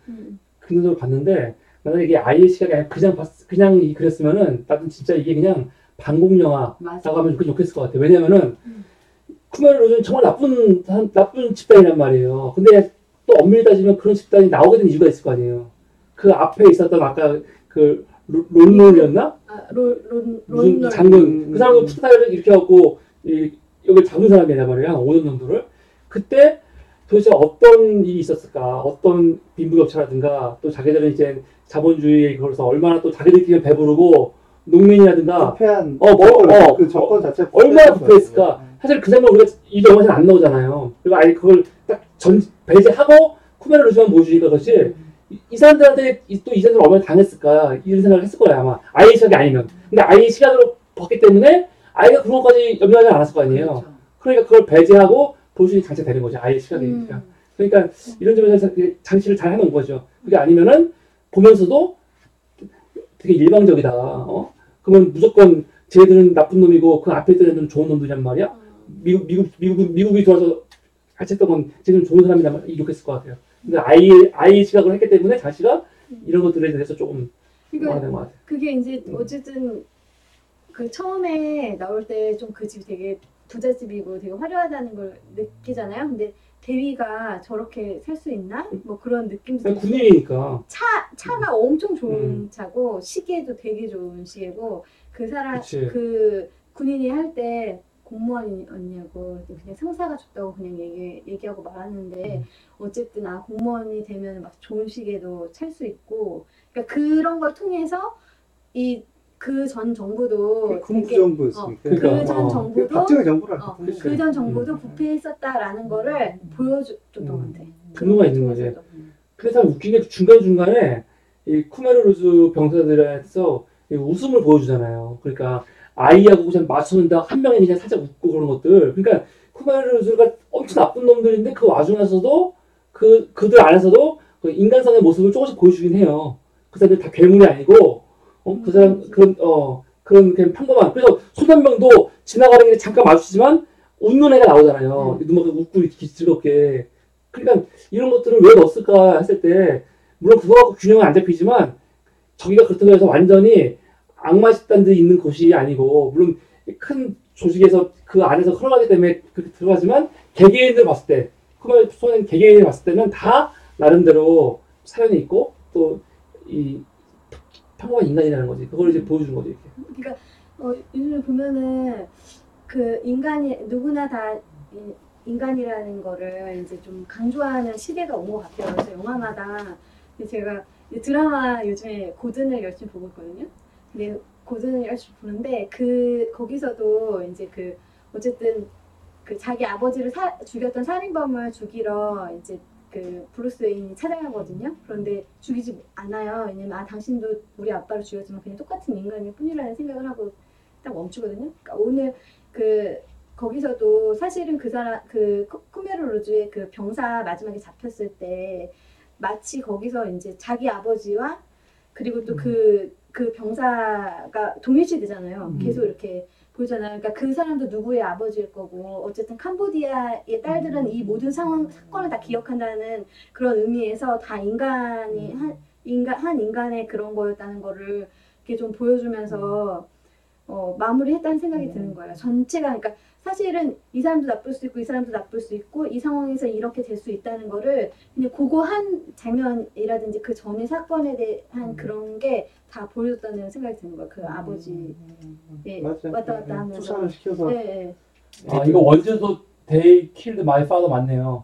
S1: 긍정적으로 봤는데 만약에 이게 아이의 시각이 아니라 그냥 그랬으면은 나도 진짜 이게 그냥 반공 영화라고 하면 좋겠을 것 같아. 왜냐면은 쿠마르로즈는 정말 나쁜 집단이란 말이에요. 근데 또 엄밀히 따지면 그런 집단이 나오게 된 이유가 있을 거 아니에요. 그 앞에 있었던 아까 그 론롤이었나? 무슨 장군 그 사람도 푸타를 이렇게 갖고 여기 잡은 사람이란 말이야. 오는 놈들을 그때 도대체 어떤 일이 있었을까? 어떤 빈부격차라든가 또 자기들은 이제 자본주의에 걸어서 얼마나 또 자기들끼리 배부르고 농민이라든가
S3: 부패한
S1: 그
S3: 정권 자체
S1: 얼마나 부패했을까? 사실 그 장면 우리가 이 영화에서는 안 나오잖아요. 그리고 아예 그걸 딱 배제하고 쿠메르 루즈만 보여주니까 그렇지 이 사람들한테 또 이 사람들 얼마나 당했을까 이런 생각을 했을 거야 아마 아이의 시각이 아니면. 근데 아이의 시각으로 봤기 때문에 아이가 그런 것까지 염려하지 않았을 거 아니에요.
S4: 그렇죠.
S1: 그러니까 그걸 배제하고 볼 수 있는 장치가 되는 거죠. 아이의 시각이니까. 그러니까 이런 점에서 장치를 잘 해놓은 거죠. 그게 아니면은 보면서도 되게 일방적이다. 그러면 무조건 쟤들은 나쁜 놈이고 그 앞에 있던 애들은 좋은 놈들이란 말이야. 미국이 들어와서 같이 했던 건 쟤들은 좋은 사람이란 말이야. 이렇게 했을 것 같아요. 근데 아이의 시각을 했기 때문에 자시가 이런 것들에 대해서 조금
S2: 그러니까
S1: 된 것 같아요.
S2: 그게 이제 어쨌든 그 처음에 나올 때 좀 그 집이 되게 부잣집이고 되게 화려하다는 걸 느끼잖아요. 근데 대위가 저렇게 살 수 있나? 뭐 그런 느낌도
S1: 그냥 군인이니까.
S2: 차가 엄청 좋은 차고 시계도 되게 좋은 시계고 그 사람
S1: 그치.
S2: 그 군인이 할 때 공무원이었냐고 그냥 상사가 줬다고 그냥 얘기하고 말았는데 어쨌든 공무원이 되면 막 좋은 시계도 찰 수 있고 그러니까 그런 걸 통해서 그 전 정부도
S3: 군부 정부였으니까.
S2: 그 전 정부도
S3: 박정희 정부라.
S2: 그 전 정부도 부패했었다라는 거를 보여줬던 것 같아.
S1: 분노가 있는 거지. 그래서 웃긴 게 중간중간에 이 쿠메르루즈 병사들에서 웃음을 보여주잖아요. 그러니까 아이하고 그냥 맞추는데 한 명이 그냥 살짝 웃고 그런 것들. 그러니까 쿠메르루즈가 엄청 나쁜 놈들인데 그 와중에서도 그들 안에서도 그 인간성의 모습을 조금씩 보여주긴 해요. 그 사람들 다 괴물이 아니고 그 사람 그런 그냥 평범한. 그래서 손담병도 지나가는 길에 잠깐 마주치지만 웃는 애가 나오잖아요. 눈만 웃고 이렇게 즐겁게. 그러니까 이런 것들을 왜 넣었을까 했을 때 물론 그거 갖고 균형은 안 잡히지만 저기가 그렇다고 해서 완전히 악마 집단들이 있는 곳이 아니고 물론 큰 조직에서 그 안에서 흘러가기 때문에 그렇게 들어가지만 개개인들 봤을 때 쿠마르 소년 개개인을 봤을 때는 다 나름대로 사연이 있고 또 이 평범한 인간이라는 거지. 그걸 이제 보여주는 거지. 이렇게.
S2: 그러니까 요즘에 보면은 그 인간이 누구나 다 인간이라는 거를 이제 좀 강조하는 시대가 온 것 같아요. 그래서 영화마다 제가 드라마 요즘에 고든을 열심히 보고 있거든요. 근데 고든을 열심히 보는데 거기서도 이제 어쨌든 그 자기 아버지를 죽였던 살인범을 죽이러 이제 그 브루스 웨인이 찾아가거든요. 그런데 죽이지 않아요. 왜냐면 아 당신도 우리 아빠를 죽였지만 그냥 똑같은 인간일 뿐이라는 생각을 하고 딱 멈추거든요. 그러니까 오늘 그 거기서도 사실은 그 사람 그 쿠메르 루즈의 그 병사 마지막에 잡혔을 때 마치 거기서 이제 자기 아버지와 그리고 또 그 병사가 동일시 되잖아요. 계속 이렇게 보잖아요. 그러니까 그 사람도 누구의 아버지일 거고 어쨌든 캄보디아의 딸들은 이 모든 사건을 다 기억한다는 그런 의미에서 다 인간이 한 인간의 그런 거였다는 거를 이렇게 좀 보여주면서 마무리했다는 생각이 드는 거예요. 전체가 그러니까 사실은 이 사람도 나쁠 수 있고 이 사람도 나쁠 수 있고 이 상황에서 이렇게 될 수 있다는 거를 그냥 그거 한 장면이라든지 그 전의 사건에 대한 그런 게 다 보여줬다는 생각이 드는 거예요. 그 아버지
S3: 맞아.
S2: 왔다 갔다 하면서.
S3: 투사를 시켜서.
S2: 네.
S1: 아 이거 원제도 They killed my father 맞네요.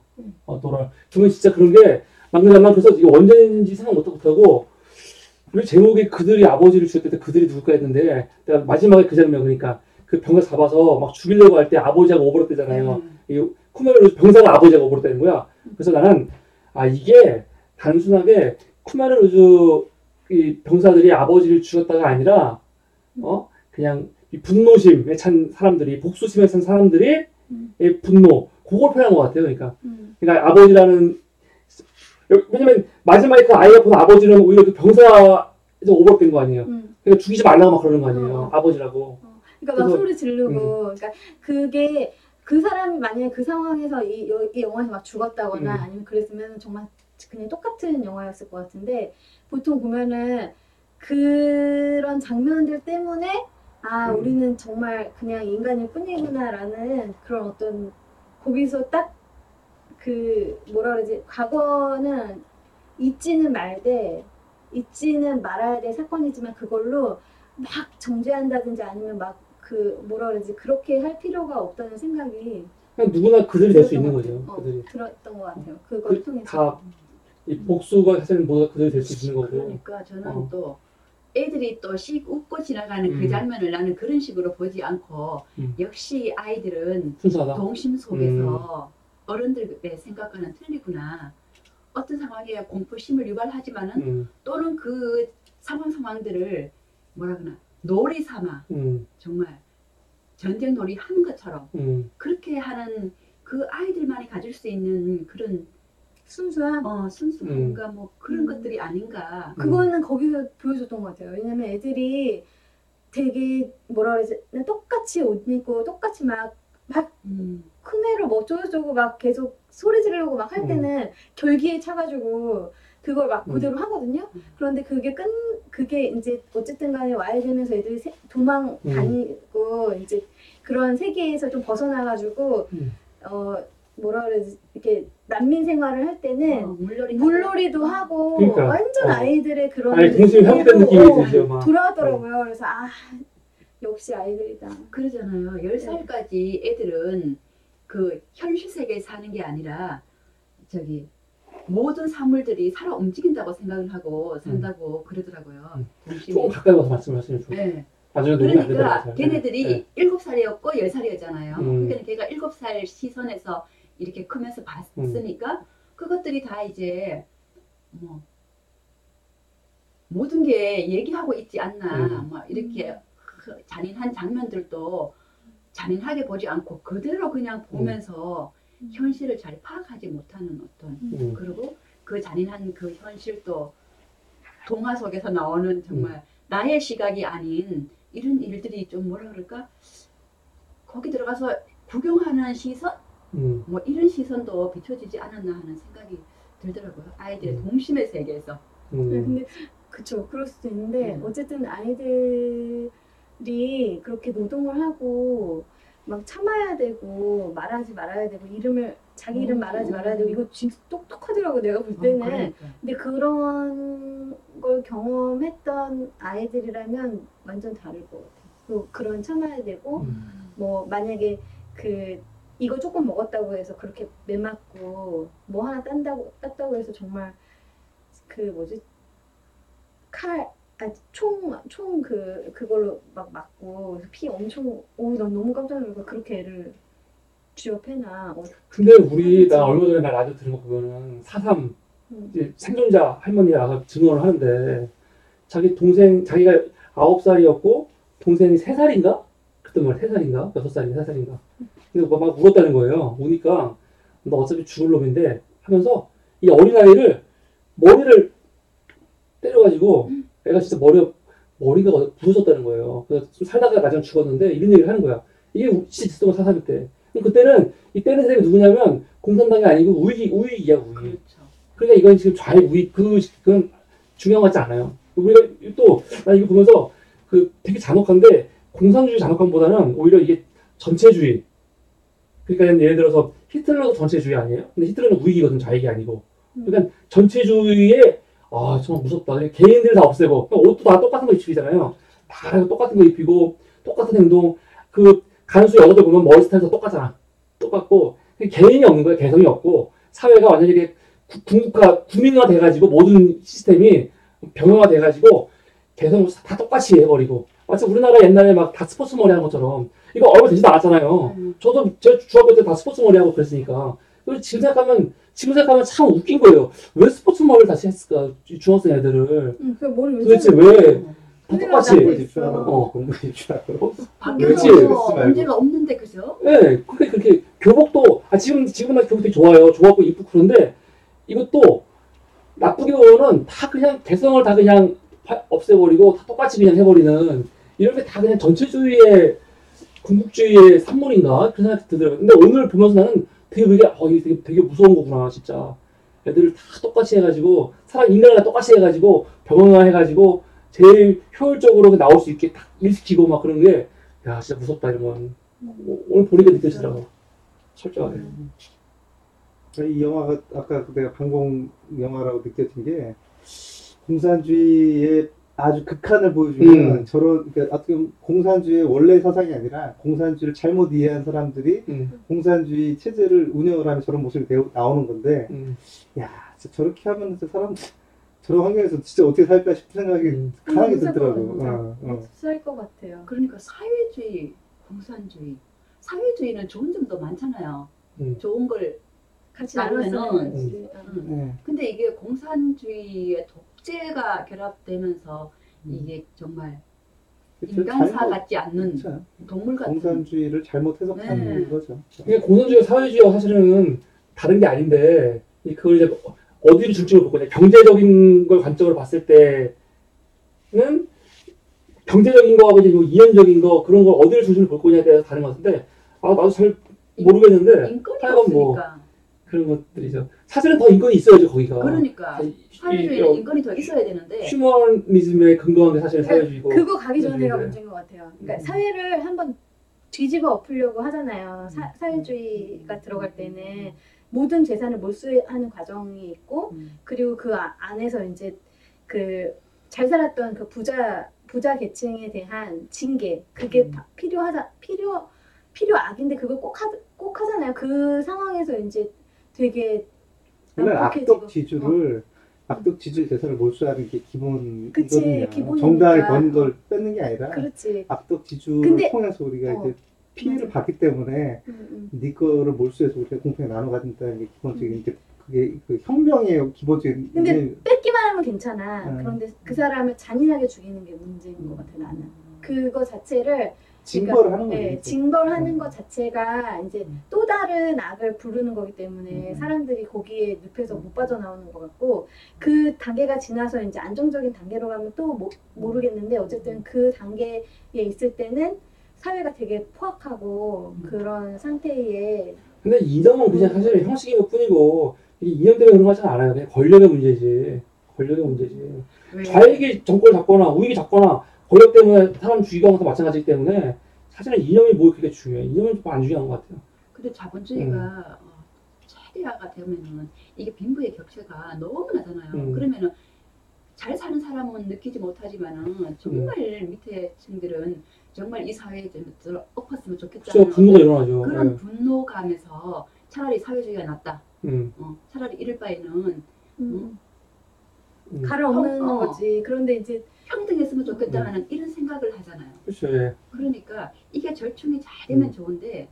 S1: 또라. 저는 진짜 그런 게 난 그래서 이거 원제인지 생각 못하고 왜 제목이 그들이 아버지를 죽였을 때 그들이 누굴까 했는데 내가 마지막에 그 장면 그러니까 그 병사 잡아서 막 죽이려고 할 때 아버지하고 오버랩되잖아요. 이 쿠메르 병사가 아버지하고 오버랩되는 거야. 그래서 나는 아 이게 단순하게 쿠메르 이 병사들이 아버지를 죽였다가 아니라 그냥 이 분노심에 찬 사람들이 복수심에 찬 사람들이 이 분노 그걸 표현한 것 같아요. 그러니까 아버지라는 왜냐면 마지막에 그 아이가 본 아버지는 오히려 그 병사에서 오버랩된 거 아니에요. 그러니까 죽이지 말라고 막 그러는 거 아니에요. 아버지라고.
S2: 그러니까 막 소리 지르고 그러니까 그게 그 사람이 만약에 그 상황에서 이 영화에서 막 죽었다거나 아니면 그랬으면 정말 그냥 똑같은 영화였을 것 같은데 보통 보면은 그런 장면들 때문에 아 우리는 정말 그냥 인간일 뿐이구나라는 그런 어떤 거기서 딱 그 뭐라 그러지 과거는 잊지는 말아야 될 사건이지만 그걸로 막 정죄한다든지 아니면 막 그 뭐라 그러지 그렇게 할 필요가 없다는 생각이
S1: 그냥 누구나 그들이 될 수 있는 거죠. 그들이
S2: 들었던 것 같아요. 그걸 통해서
S1: 다 이 복수가 사실은 모두 그들이 될 수 있는 거고.
S4: 그러니까 저는 또 애들이 또 씩 웃고 지나가는 그 장면을 나는 그런 식으로 보지 않고 역시 아이들은
S1: 순수하다.
S4: 동심 속에서 어른들의 생각과는 틀리구나. 어떤 상황에 공포심을 유발하지만은 또는 그 상황들을 뭐라 그러나 놀이 삼아 정말 전쟁 놀이 하는 것처럼 그렇게 하는 그 아이들만이 가질 수 있는 그런
S2: 순수함
S4: 순수함과 뭐 그런 것들이 아닌가.
S2: 그거는 거기서 보여줬던 것 같아요. 왜냐면 애들이 되게 뭐라 그러지 똑같이 옷 입고 똑같이 막 크메로 뭐 어쩌고저쩌고 막 계속 소리 지르려고 막 할 때는 결기에 차가지고 그걸 막 그대로 하거든요. 그런데 그게 이제 어쨌든 간에 와야 되면서 애들이 도망 다니고 이제 그런 세계에서 좀 벗어나가지고 뭐라 그러지 이렇게 난민 생활을 할 때는 물놀이도 하고
S1: 그러니까.
S2: 완전 아이들의 그런
S1: 동심이 회복된 느낌이 들죠. 막.
S2: 돌아왔더라고요. 그래서 역시 아이들이다.
S4: 그러잖아요. 10살까지 애들은 그 현실 세계에 사는 게 아니라 저기 모든 사물들이 살아 움직인다고 생각을 하고 산다고 그러더라고요.
S1: 조금 가까이 와서 말씀하시면 좋아요.
S4: 네.
S1: 나중에 녹음이 안
S4: 그러니까
S1: 되더라고요.
S4: 걔네들이 7살이었고 10살이었잖아요. 그러니까 걔가 7살 시선에서 이렇게 크면서 봤으니까 그것들이 다 이제 뭐 모든 게 얘기하고 있지 않나. 뭐 이렇게 잔인한 장면들도 잔인하게 보지 않고 그대로 그냥 보면서 현실을 잘 파악하지 못하는 어떤 그리고 그 잔인한 그 현실도 동화 속에서 나오는 정말 나의 시각이 아닌 이런 일들이 좀 뭐라 그럴까 거기 들어가서 구경하는 시선 뭐 이런 시선도 비춰지지 않았나 하는 생각이 들더라고요. 아이들의 동심의 세계에서.
S2: 근데 그쵸 그럴 수도 있는데 어쨌든 아이들이 그렇게 노동을 하고 막 참아야 되고 말하지 말아야 되고 자기 이름 말하지 말아야 되고 이거 진짜 똑똑하더라고 내가 볼 때는.
S4: 그러니까.
S2: 근데 그런 걸 경험했던 아이들이라면 완전 다를 것 같아요. 그런 참아야 되고 뭐 만약에 이거 조금 먹었다고 해서 그렇게 매 맞고 뭐 하나 땄다고 해서 정말 그 뭐지 총 그걸로 막 맞고 피 엄청 난 너무 깜짝 놀라서 그렇게 애를 GOP나
S1: 근데 나 얼마 전에 나 라디오 들은 거 보면은 4.3 이제 생존자 할머니 나가 증언을 하는데 자기 동생 자기가 9살이었고 동생이 3살인가? 그때 말 3살인가? 6살인가 3살인가? 근데 막 울었다는 거예요. 우니까 너 어차피 죽을 놈인데 하면서 이 어린아이를 머리를 때려가지고 애가 진짜 머리가 부서졌다는 거예요. 그래서 좀 살다가 나중에 죽었는데 이런 얘기를 하는 거야. 이게 진짜 있었던 거 4.3 때. 그때는 이 때리는 사람이 누구냐면 공산당이 아니고 우익이야 우익.
S4: 그렇죠.
S1: 그러니까 이건 지금 좌익 그건 중요한 것 같지 않아요. 우리가 또 나 이거 보면서 그 되게 잔혹한데 공산주의 잔혹함보다는 오히려 이게 전체주의. 그러니까 예를 들어서 히틀러도 전체주의 아니에요? 근데 히틀러는 우익이거든 좌익이 아니고. 그러니까 전체주의에 정말 무섭다. 그냥 개인들 다 없애고 옷도 다 똑같은 거 입히잖아요. 다 똑같은 거 입히고 똑같은 행동. 그 간수 여자들 보면 머리 스타일도 똑같잖아. 똑같고 개인이 없는 거야. 개성이 없고 사회가 완전히 이렇게 국민화 돼가지고 모든 시스템이 병영화 돼가지고 개성 다 똑같이 해버리고 마치 우리나라 옛날에 막 다 스포츠 머리 하는 것처럼 이거 얼마 되지도 않았잖아요. 저도 제 중학교 때 다 스포츠 머리 하고 그랬으니까. 그리고 지금 생각하면 참 웃긴 거예요. 왜 스포츠 머리를 다시 했을까? 중학생 애들을 도대체 왜 다 똑같이?
S3: 공부에 집중하라고 공부에 집중하라고.
S1: 그렇지.
S4: 밖에서 문제가 없는데 그죠?
S1: 네, 그렇게 교복도 지금 나 교복 되게 좋아요. 좋았고 이쁘고 그런데 이것도 나쁘게 보면은 다 그냥 개성을 다 그냥 없애버리고 다 똑같이 그냥 해버리는 이런 게 다 그냥 전체주의의 군국주의의 산물인가 그런 생각이 들더라고요. 근데 오늘 보면서 나는 이게 되게 무서운 거구나 진짜. 애들을 다 똑같이 해가지고 인간을 다 똑같이 해가지고 병원화 해가지고 제일 효율적으로 나올 수 있게 딱 일시키고 막 그런 게 야 진짜 무섭다 이런 건 오늘 보니까 느껴지더라고. 철저하게.
S3: 이 영화가 아까 내가 반공 영화라고 느껴진 게 공산주의의 아주 극한을 보여주면 그러니까 어떻게 보면 공산주의의 원래 사상이 아니라 공산주의를 잘못 이해한 사람들이 공산주의 체제를 운영을 하면 저런 모습이 나오는 건데 야 진짜 저렇게 하면 진짜 사람들 저런 환경에서 진짜 어떻게 살까 싶은 생각이 강하게 들더라고.
S2: 쓸 것 같아요.
S4: 그러니까 사회주의, 공산주의, 사회주의는 좋은 점도 많잖아요. 좋은 걸
S2: 같이
S4: 나누면은
S2: 나눴으면
S3: 네.
S4: 근데 이게 공산주의의 독재가 결합되면서 이게 정말
S3: 그쵸?
S4: 인간사
S3: 잘못-
S4: 같지 않는
S3: 그쵸?
S4: 동물 같은
S3: 공산주의를 잘못 해석하는
S4: 네.
S3: 거죠.
S1: 이게 공산주의와 사회주의와 사실은 다른 게 아닌데 그걸 이제 어디를 중점을 볼 거냐 경제적인 걸 관점으로 봤을 때는 경제적인 거하고 이제 이념적인 거 그런 걸 어디를 중심으로 볼 거냐에 대해서 다른 것 같은데 나도 잘 모르겠는데
S4: 인권이
S1: 하여간 뭐
S4: 없으니까.
S1: 그런 것들이죠. 사실은 더 인권이 있어야죠 거기가.
S4: 그러니까 사회주의는 인권이 더 있어야 되는데
S1: 휴머니즘에 근거한 게 사실 사회주의고.
S2: 그거 가기 전에가
S1: 사회주의인데.
S2: 문제인 것 같아요. 그러니까 사회를 한번 뒤집어 엎으려고 하잖아요. 사회주의가 들어갈 때는 모든 재산을 몰수하는 과정이 있고 그리고 그 안에서 이제 그 잘 살았던 그 부자 계층에 대한 징계 그게 필요악인데 그걸 꼭 하잖아요. 그 상황에서 이제 되게
S3: 원래
S2: 난폭해지고.
S3: 악덕 지주 재산을 몰수하는 게
S2: 그치,
S3: 기본이거든요.
S2: 기본이니까.
S3: 정당하게 번 걸 뺏는 게 아니라
S2: 그렇지.
S3: 악덕 지주를
S2: 근데-
S3: 통해서 우리가 이제 피해를
S2: 맞아.
S3: 받기 때문에 네 거를 몰수해서 우리가 공평히 나눠 가진다는 게 기본적인 그게 그 혁명의 기본적인
S2: 근데
S3: 이게-
S2: 뺏기만 하면 괜찮아.
S3: 음.
S2: 그런데 그 사람을 잔인하게 죽이는 게 문제인 것 같아 나는. 그거 자체를
S3: 징벌을 하는
S2: 네,
S3: 거죠.
S2: 징벌하는 것 자체가 이제 또 다른 악을 부르는 거기 때문에 사람들이 거기에 늪에서 못 빠져나오는 것 같고 그 단계가 지나서 이제 안정적인 단계로 가면 또 모르겠는데 어쨌든 그 단계에 있을 때는 사회가 되게 포악하고 그런 상태에
S1: 근데 이념은 그냥 사실 형식인 것 뿐이고 이게 이념 때문에 그런 거 같지는 않아요. 그냥 권력의 문제지. 권력의 문제지.
S4: 왜
S1: 좌익이 정권을 잡거나 우익이 잡거나 권력 때문에 사람 죽이고 하는 것도 마찬가지이기 때문에 사실은 이념이 뭐 그렇게 중요해. 이념은 좀 안 중요한 것 같아요.
S4: 근데 자본주의가 최대화가 되면은 이게 빈부의 격차가 너무 나잖아요. 그러면은 잘 사는 사람은 느끼지 못하지만은 정말 밑에 층들은 정말 이 사회에 좀 엎었으면 좋겠다는
S1: 진짜 분노가 일어나죠.
S4: 그런
S1: 예.
S4: 분노감에서 차라리 사회주의가 낫다. 차라리 이럴 바에는
S2: 갈아엎는
S4: 어.
S2: 거지. 그런데 이제
S4: 평등했으면 좋겠다 하는 이런 생각을 하잖아요.
S1: 그렇죠. 예.
S4: 그러니까 이게 절충이 잘 되면 좋은데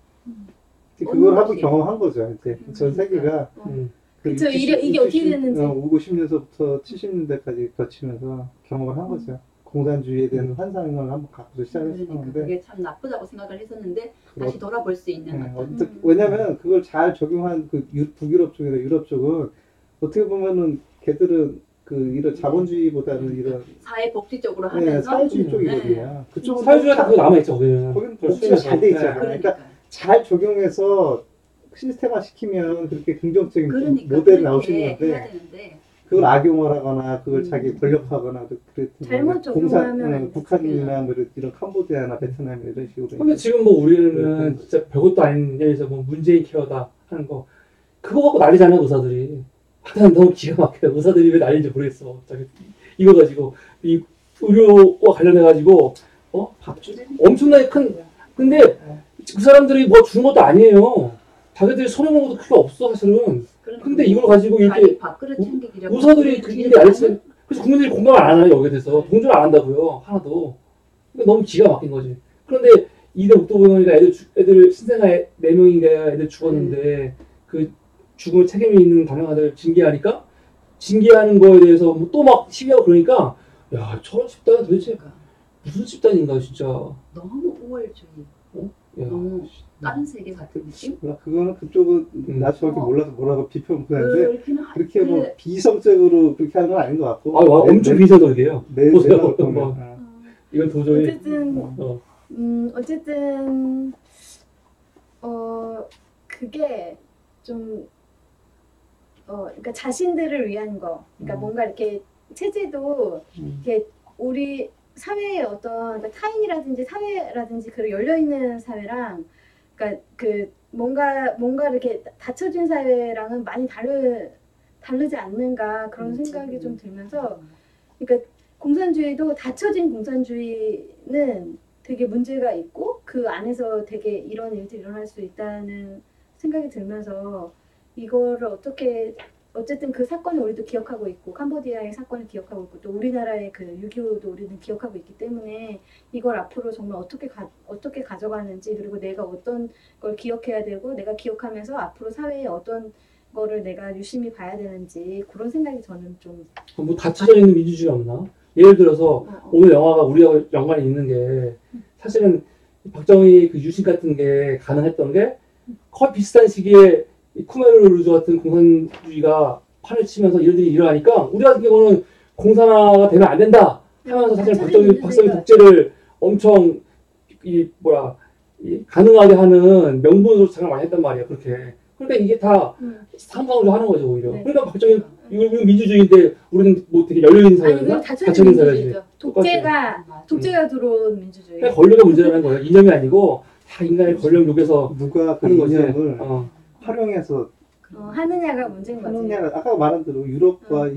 S3: 그걸 하고 경험한 거죠. 이제 전 세계가 그
S2: 그쵸, 이게 어떻게 됐는지.
S3: 50년서부터 70년대까지 거치면서 경험을 한 거죠. 공산주의에 대한 환상을 한번 갖고서
S4: 그러니까
S3: 시작했었는데
S4: 그게 참 나쁘다고 생각을 했었는데
S3: 그걸
S4: 다시 돌아볼 수 있는
S3: 네,
S4: 어떤
S3: 왜냐면 그걸 잘 적용한 그 북유럽 쪽이나 유럽 쪽은 어떻게 보면은 걔들은 그 이런 자본주의보다는 이런
S4: 사회복지적으로
S3: 네,
S4: 하면서
S3: 사회주의
S4: 네.
S3: 쪽이거든요. 그쪽은
S1: 사회주의가 그거 남아있죠, 거기는.
S3: 거기는 복지가 잘 돼 있잖아요. 그러니까
S4: 그러니까
S3: 잘 적용해서 시스템화 시키면 그렇게 긍정적인
S4: 그러니까
S3: 모델이 나올 수
S4: 그렇게
S3: 있는데
S4: 해야 되는데
S3: 그걸 악용하거나 그걸 자기 권력화하거나
S2: 잘못 적용하면 안 되지.
S3: 북한이나 뭐 이런 캄보디아나 베트남 이런 식으로
S1: 근데 지금 뭐 우리는
S3: 그렇죠.
S1: 진짜 별것도 아닌 예를 들어서 뭐 문재인 케어다 하는 거 그거 갖고 난리잖아요, 의사들이. 난 너무 기가 막혀요. 의사들이 왜 난리인지 모르겠어. 갑자기 이거 가지고 이 의료와 관련해 가지고 엄청나게 큰 근데 그 사람들이 뭐 준 것도 아니에요. 자기들이 손해본 것도 크게 없어 사실은. 근데 이걸 가지고 이렇게
S4: 자기 밥그릇 챙기기라고
S1: 의사들이 그 일이 알렸으면 그래서 국민들이 공감을 안 하요 여기에 대해서 동조를 안 한다고요 하나도. 그러니까 너무 기가 막힌 거지. 그런데 이대 옥토병원이가 애들 신생아 4명인가 애들 죽었는데 그 죽음을 책임이 있는 담당자들 징계하니까 징계하는 거에 대해서 뭐 또 막 시위하고 그러니까 야 저런 집단은 도대체
S4: 그러니까
S1: 무슨 집단인가 진짜.
S4: 너무 우월주의
S1: 야.
S4: 너무 다른 세계 같은 느낌?
S3: 그거는 그쪽은 나 정확히 몰라서 뭐라고 비평하는데
S4: 그렇게는
S3: 그렇게 뭐 비성적으로 그렇게 하는 건 아닌 것 같고
S1: 엄청 비서적이에요. 보세요.
S3: 내가 보면
S1: 뭐, 이건 도저히
S2: 어쨌든 그게 좀 그러니까 자신들을 위한 거, 그러니까 뭔가 이렇게 체제도 이렇게 우리 사회의 어떤 타인이라든지 사회라든지 그 열려 있는 사회랑, 그러니까 그 뭔가 이렇게 닫혀진 사회랑은 많이 다르지 않는가 그런 생각이 좀 들면서, 그러니까 공산주의도 닫혀진 공산주의는 되게 문제가 있고 그 안에서 되게 이런 일들이 일어날 수 있다는 생각이 들면서 이거를 어쨌든 그 사건을 우리도 기억하고 있고 캄보디아의 사건을 기억하고 있고 또 우리나라의 그 6.25도 우리는 기억하고 있기 때문에 이걸 앞으로 정말 어떻게 가져가는지, 그리고 내가 어떤 걸 기억해야 되고 내가 기억하면서 앞으로 사회에 어떤 거를 내가 유심히 봐야 되는지 그런 생각이 저는 좀
S1: 뭐 닫혀져 있는 민주주의가 없나? 예를 들어서 오늘 영화가 우리하고 연관이 있는 게 사실은 박정희 그 유신 같은 게 가능했던 게 거의 비슷한 시기에 이 쿠메르 루즈 같은 공산주의가 판을 치면서 이런 일이 일어나니까 우리 같은 경우는 공산화가 되면 안 된다 하면서 사실 박정희 독재를 엄청 가능하게 하는 명분으로 생각 많이 했단 말이야. 그렇게. 그러니까 이게 다 상상으로 하는 거죠 오히려.
S2: 네.
S1: 그러니까 박정희 이거 민주주의인데 우리는 뭐 되게 열려 있는 사회인가? 닫혀진 사회지.
S2: 독재가 들어온 민주주의.
S1: 그러니까 권력의 문제라는 거예요. 이념이 아니고 다 인간의 권력 욕에서
S3: 누가 그
S1: 하는 거지.
S3: 이념을 활용해서
S2: 하느냐가 문제인 거지.
S3: 하느냐가 아까 말한 대로 유럽과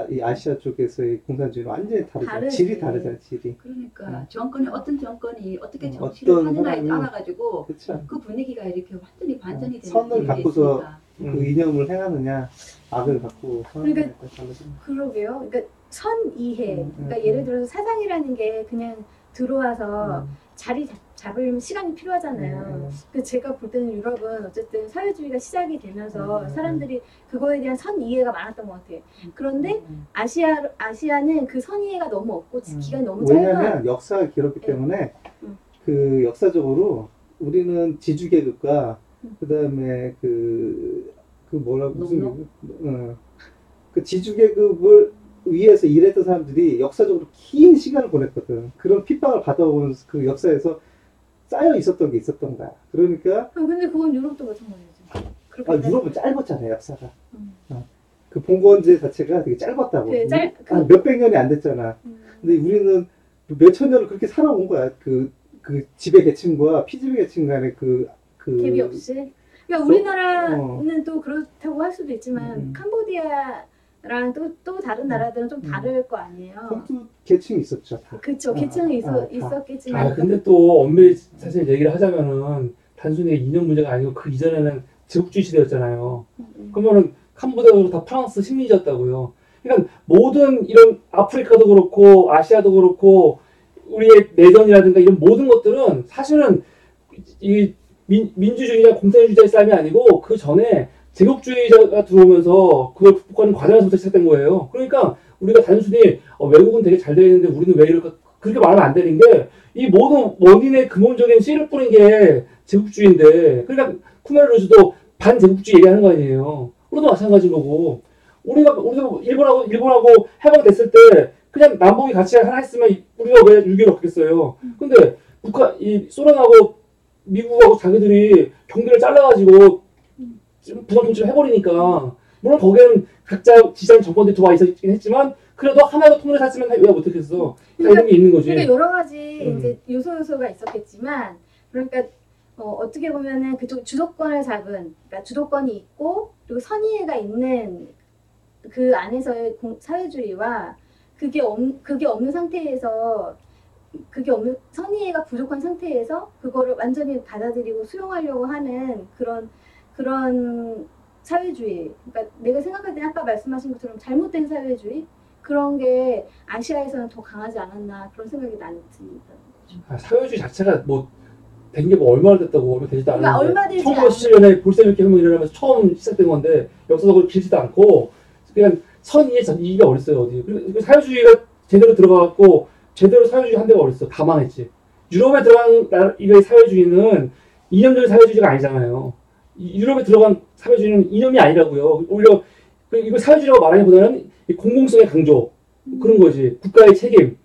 S3: 이 아시아 쪽에서의 공산주의는 완전히 다르잖아.
S2: 다르지.
S3: 질이 다르잖아, 질이.
S4: 그러니까 어떤 정권이 어떻게 정치를
S3: 어떤
S4: 하느냐에
S3: 사람이
S4: 따라가지고
S3: 그렇죠.
S4: 그 분위기가 이렇게 완전히 반전이 되는
S3: 선을
S4: 게
S3: 갖고서
S4: 있으니까.
S3: 그 이념을 행하느냐, 악을 갖고
S2: 그러니까
S3: 행하느냐에 따라 다르죠.
S2: 그러게요. 그러니까 선이해. 그러니까 예를 들어서 사상이라는 게 그냥 들어와서 자리 잡을 시간이 필요하잖아요. 그 제가 볼 때는 유럽은 어쨌든 사회주의가 시작이 되면서 사람들이 그거에 대한 선 이해가 많았던 것 같아요. 그런데 아시아는 그 선 이해가 너무 없고 기간이 너무 짧아.
S3: 왜냐하면 역사가 길었기 때문에 그 역사적으로 우리는 지주계급과 그 다음에 그 지주계급을 위해서 일했던 사람들이 역사적으로 긴 시간을 보냈거든. 그런 핍박을 받아온 그 역사에서 쌓여 있었던 게 있었던 거야. 그러니까
S2: 근데 그건 유럽도 마찬가지죠.
S3: 유럽은 짧았잖아요, 역사가. 그 봉건제 자체가 되게 짧았다고. 한 몇백 년이 안 됐잖아. 근데 우리는 몇천 년을 그렇게 살아온 거야. 그 지배 계층과 피지배 계층 간의
S2: 갭이 없이. 그러니까 우리나라는 또 그렇다고 할 수도 있지만 캄보디아랑 또 다른 나라들은 좀 다를 거 아니에요.
S3: 그것도 계층이 있었죠. 다.
S2: 그렇죠. 계층이 있었겠지만.
S1: 근데 또 엄밀히 사실 얘기를 하자면은 단순히 인연 문제가 아니고 그 이전에는 제국주의 시대였잖아요. 그러면은 캄보디아도 다 프랑스 식민지였다고요. 그러니까 모든 이런 아프리카도 그렇고 아시아도 그렇고 우리의 내전이라든가 이런 모든 것들은 사실은 이 민주주의나 공산주의자의 싸움이 아니고 그 전에 제국주의자가 들어오면서 그걸 극복하는 과정에서부터 시작된 거예요. 그러니까 우리가 단순히 외국은 되게 잘 되어 있는데 우리는 왜 이럴까 그렇게 말하면 안 되는 게 이 모든 원인의 근본적인 씨를 뿌린 게 제국주의인데 그러니까 쿠메르루즈도 반제국주의 얘기하는 거 아니에요. 우리도 마찬가지인 거고 우리도 일본하고 해방 됐을 때 그냥 남북이 같이 하나 했으면 우리가 왜 6.25를 했겠어요. 근데 이 소련하고 미국하고 자기들이 경계를 잘라가지고 부산 통치를 해버리니까 물론 거기에는 각자 지지하는 정권들이 들어와 있었긴 했지만 그래도 하나가 통일을 했으면 왜 못했겠어. 다 이런 게 있는 거지.
S2: 그러니까 여러 가지 이제 요소가 있었겠지만 그러니까 어떻게 보면은 그쪽 주도권을 잡은 그러니까 주도권이 있고 그리고 선의회가 있는 그 안에서의 사회주의와 그게 없는 상태에서 선의회가 부족한 상태에서 그거를 완전히 받아들이고 수용하려고 하는 그런 사회주의. 그러니까 내가 생각할 때 아까 말씀하신 것처럼 잘못된 사회주의 그런 게 아시아에서는 더 강하지 않았나 그런 생각이 나는 듭니다.
S1: 사회주의 자체가 된 게 얼마나 됐다고 얼마 되지도
S2: 그러니까
S1: 않은데
S2: 얼마 되지
S1: 1917년에 볼셰비키 혁명이 일어나면서 처음 시작된 건데 역사적으로 길지도 않고 그냥 선의의 이의가 어딨어요 어디. 그리고 사회주의가 제대로 들어가갖고 제대로 사회주의 한 데가 어딨어. 다 망했지. 유럽에 들어간 이거의 사회주의는 이념적인 사회주의가 아니잖아요. 유럽에 들어간 사회주의는 이념이 아니라고요. 오히려 이거 사회주의라고 말하기보다는 공공성의 강조 그런 거지. 국가의 책임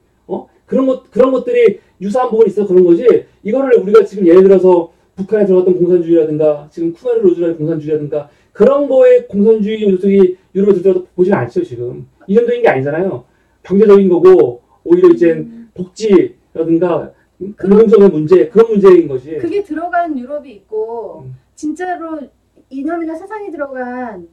S1: 그런 것들이 유사한 부분이 있어 그런 거지. 이거를 우리가 지금 예를 들어서 북한에 들어갔던 공산주의라든가 지금 쿠메르루즈라는 공산주의라든가 그런 거에 공산주의 요소가 유럽에 들어가도 보지는 않죠 지금. 이념적인 게 아니잖아요. 경제적인 거고 오히려 이제 복지라든가 공공성의 문제 그런 문제인 거지.
S2: 그게 들어간 유럽이 있고 진짜로 이념이나 사상이 들어간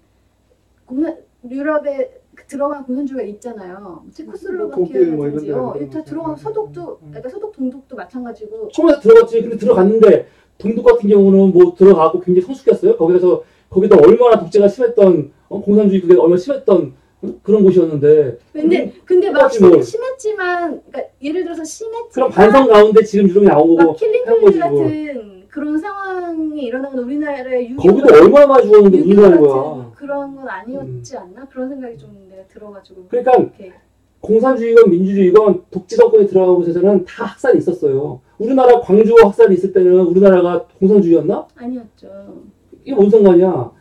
S2: 유럽에 들어간 공산주의가 있잖아요. 체코슬로바키아라든지 다 들어간 서독도 그러니까 서독 동독도 마찬가지고.
S1: 처음에 들어갔지. 근데 들어갔는데 동독 같은 경우는 뭐 들어가고 굉장히 성숙했어요. 거기다 얼마나 독재가 심했던 공산주의 그게 얼마나 심했던 그런 곳이었는데.
S2: 근데 막
S1: 뭐.
S2: 심했지만 그러니까 예를 들어서 심했지만
S1: 그런 반성 가운데 지금 유럽이 나온 거고
S2: 킬링필드 같은 그런 상황이 일어나면 우리나라의
S1: 거기도 얼마나 많이 죽었는데 우리나라인 거야.
S2: 그런 건 아니었지 않나? 그런 생각이 좀 내가 들어가지고.
S1: 그러니까
S2: 이렇게.
S1: 공산주의건 민주주의건 독재 정권이 들어간 곳에서는 다 학살이 있었어요. 우리나라 광주 학살이 있을 때는 우리나라가 공산주의였나?
S2: 아니었죠.
S1: 이게 뭔 상관이야?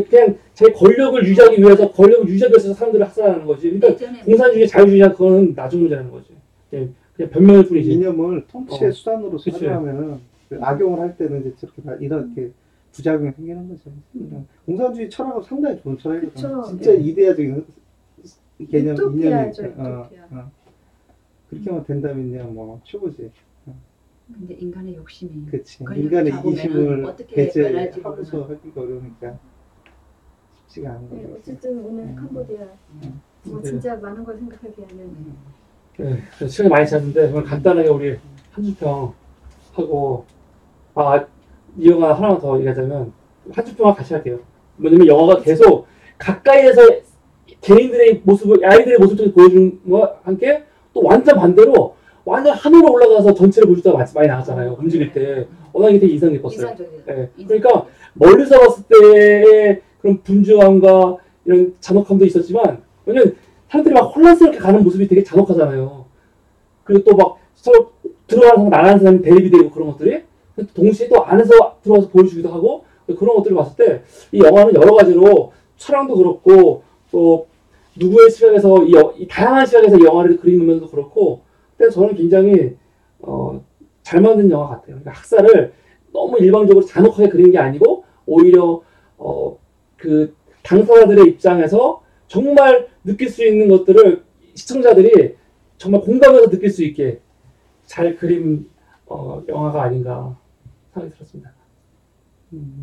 S1: 그냥 제 권력을 유지하기 위해서 사람들을 학살하는 거지. 그러니까 공산주의, 자유주의냐 그거는 나중 문제라는 거지. 그냥 변명일 뿐이지.
S3: 이념을 통치의 수단으로
S1: 그치.
S3: 사용하면 악용을 할 때는 이제 저렇게 이렇게 부작용이 생기는 거죠. 공산주의 철학은 상당히 좋은 철학이거든요.
S2: 그쵸.
S3: 진짜 이데아적인 개념,
S2: 유토피아죠,
S3: 이념이니까.
S2: 유토피아.
S3: 그렇게만 된다면요, 뭐 최고지.
S4: 근데 인간의 욕심이
S3: 그치.
S4: 권력을
S3: 인간의
S4: 잡으면은
S3: 이기심을
S4: 어떻게
S3: 배제하면서
S4: 말할지
S3: 하기가 어려우니까 쉽지가 않은
S2: 네,
S3: 거죠.
S2: 어쨌든 오늘 캄보디아 뭐 진짜 많은 걸 생각하기에는
S1: 네, 시간이 많이 지났는데 오늘 간단하게 우리 한줄평 하고 이 영화 하나만 더 얘기하자면 한줄평을 같이 할게요. 왜냐면 영화가 계속 가까이에서 개인들의 모습을 아이들의 모습을 보여주는 거와 함께 또 완전 반대로 완전 하늘로 올라가서 전체를 보여줄 때가 많이 나왔잖아요. 움직일 때 워낙 되게 인상 깊었어요.
S4: 인상적이에요.
S1: 네. 그러니까 멀리서 봤을 때의 그런 분주함과 이런 잔혹함도 있었지만 왜냐면 사람들이 막 혼란스럽게 가는 모습이 되게 잔혹하잖아요. 그리고 또 막 서로 들어가는 사람 나가는 사람이 대립이 되고 그런 것들이 동시에 또 안에서 들어와서 보여주기도 하고 그런 것들을 봤을 때 이 영화는 여러 가지로 촬영도 그렇고 또 누구의 시각에서 이 다양한 시각에서 이 영화를 그리는 면도 그렇고 근데 저는 굉장히 잘 만든 영화 같아요. 그러니까 학살을 너무 일방적으로 잔혹하게 그리는 게 아니고 오히려 그 당사자들의 입장에서 정말 느낄 수 있는 것들을 시청자들이 정말 공감해서 느낄 수 있게 잘 그린 영화가 아닌가 생각이 들었습니다.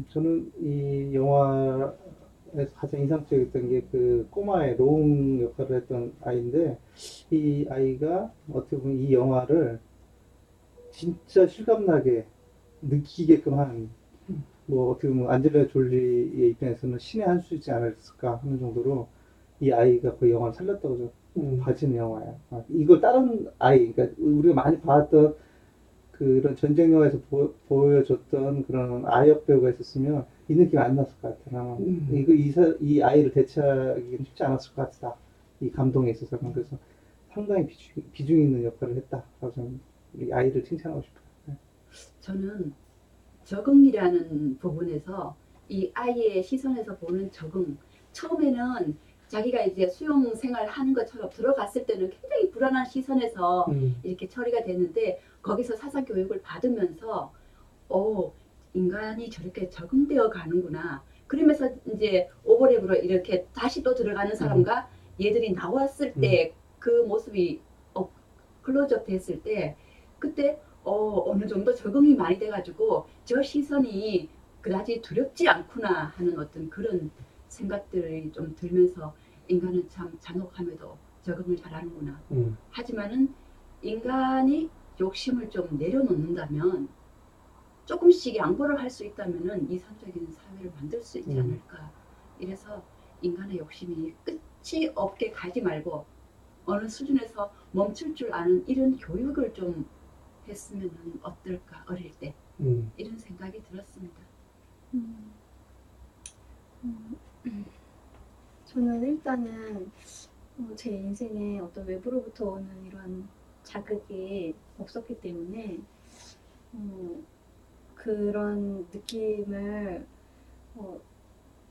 S3: 저는 이 영화에서 가장 인상적이었던 게 그 꼬마의 로운 역할을 했던 아이인데 이 아이가 어떻게 보면 이 영화를 진짜 실감나게 느끼게끔 한 뭐 어떻게 보면 안젤리나 졸리의 입장에서는 신의 한 수이지 않았을까 하는 정도로 이 아이가 그 영화를 살렸다고 좀 봐지는 영화야. 이걸 다른 아이, 그러니까 우리가 많이 봤던 그런 전쟁 영화에서 보여줬던 그런 아역 배우가 있었으면 이 느낌 안 났을 것 같아. 나는 이 아이를 대체하기는 쉽지 않았을 것 같다. 이 감동에 있어서는. 그래서 상당히 비중 있는 역할을 했다. 그래서 저는 이 아이를 칭찬하고 싶어요. 네.
S4: 저는 적응이라는 부분에서 이 아이의 시선에서 보는 적응. 처음에는 자기가 이제 수용 생활 하는 것처럼 들어갔을 때는 굉장히 불안한 시선에서 이렇게 처리가 되는데 거기서 사상 교육을 받으면서 인간이 저렇게 적응되어 가는구나. 그러면서 이제 오버랩으로 이렇게 다시 또 들어가는 사람과 얘들이 나왔을 때 그 모습이 클로즈업 됐을 때 그때 어느 정도 적응이 많이 돼가지고 저 시선이 그다지 두렵지 않구나 하는 어떤 그런 생각들이 좀 들면서 인간은 참 잔혹함에도 적응을 잘하는구나. 하지만은 인간이 욕심을 좀 내려놓는다면 조금씩 양보를 할 수 있다면은 이상적인 사회를 만들 수 있지 않을까. 이래서 인간의 욕심이 끝이 없게 가지 말고 어느 수준에서 멈출 줄 아는 이런 교육을 좀 했으면 어떨까 어릴 때 이런 생각이 들었습니다.
S2: 저는 일단은 제 인생에 어떤 외부로부터 오는 이런 자극이 없었기 때문에 그런 느낌을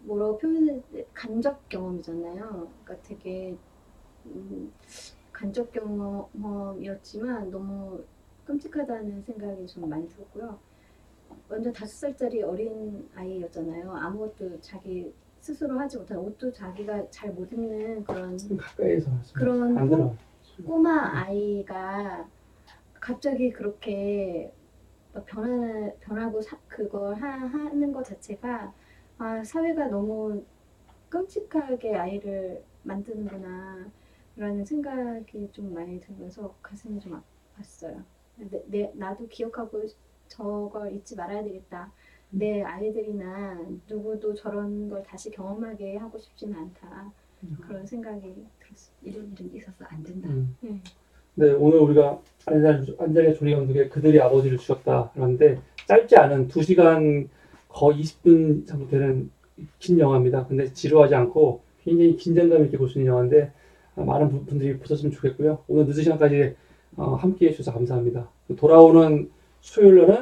S2: 뭐라고 표현해 간접 경험이잖아요. 그러니까 되게 간접 경험이었지만 너무 끔찍하다는 생각이 좀 많이 들었고요. 완전 5살짜리 어린 아이였잖아요. 아무것도 자기 스스로 하지 못한 옷도 자기가 잘 못 입는
S1: 가까이서
S2: 그런
S1: 안 들어.
S2: 꼬마 아이가 갑자기 그렇게 변하고 그걸 하는 것 자체가 사회가 너무 끔찍하게 아이를 만드는구나 라는 생각이 좀 많이 들면서 가슴이 좀 아팠어요. 나도 기억하고 저걸 잊지 말아야 되겠다. 내 아이들이나 누구도 저런 걸 다시 경험하게 하고 싶지는 않다. 그런 생각이 들었어요.
S4: 이런 일은 있어서 안 된다.
S1: 네, 오늘 우리가 안젤리나 조리 감독의 그들이 아버지를 죽였다 그런데 짧지 않은 2시간 거의 20분 정도 되는 긴 영화입니다. 근데 지루하지 않고 굉장히 긴장감 있게 볼 수 있는 영화인데 많은 분들이 보셨으면 좋겠고요. 오늘 늦은 시간까지 함께 해주셔서 감사합니다. 돌아오는 수요일 날은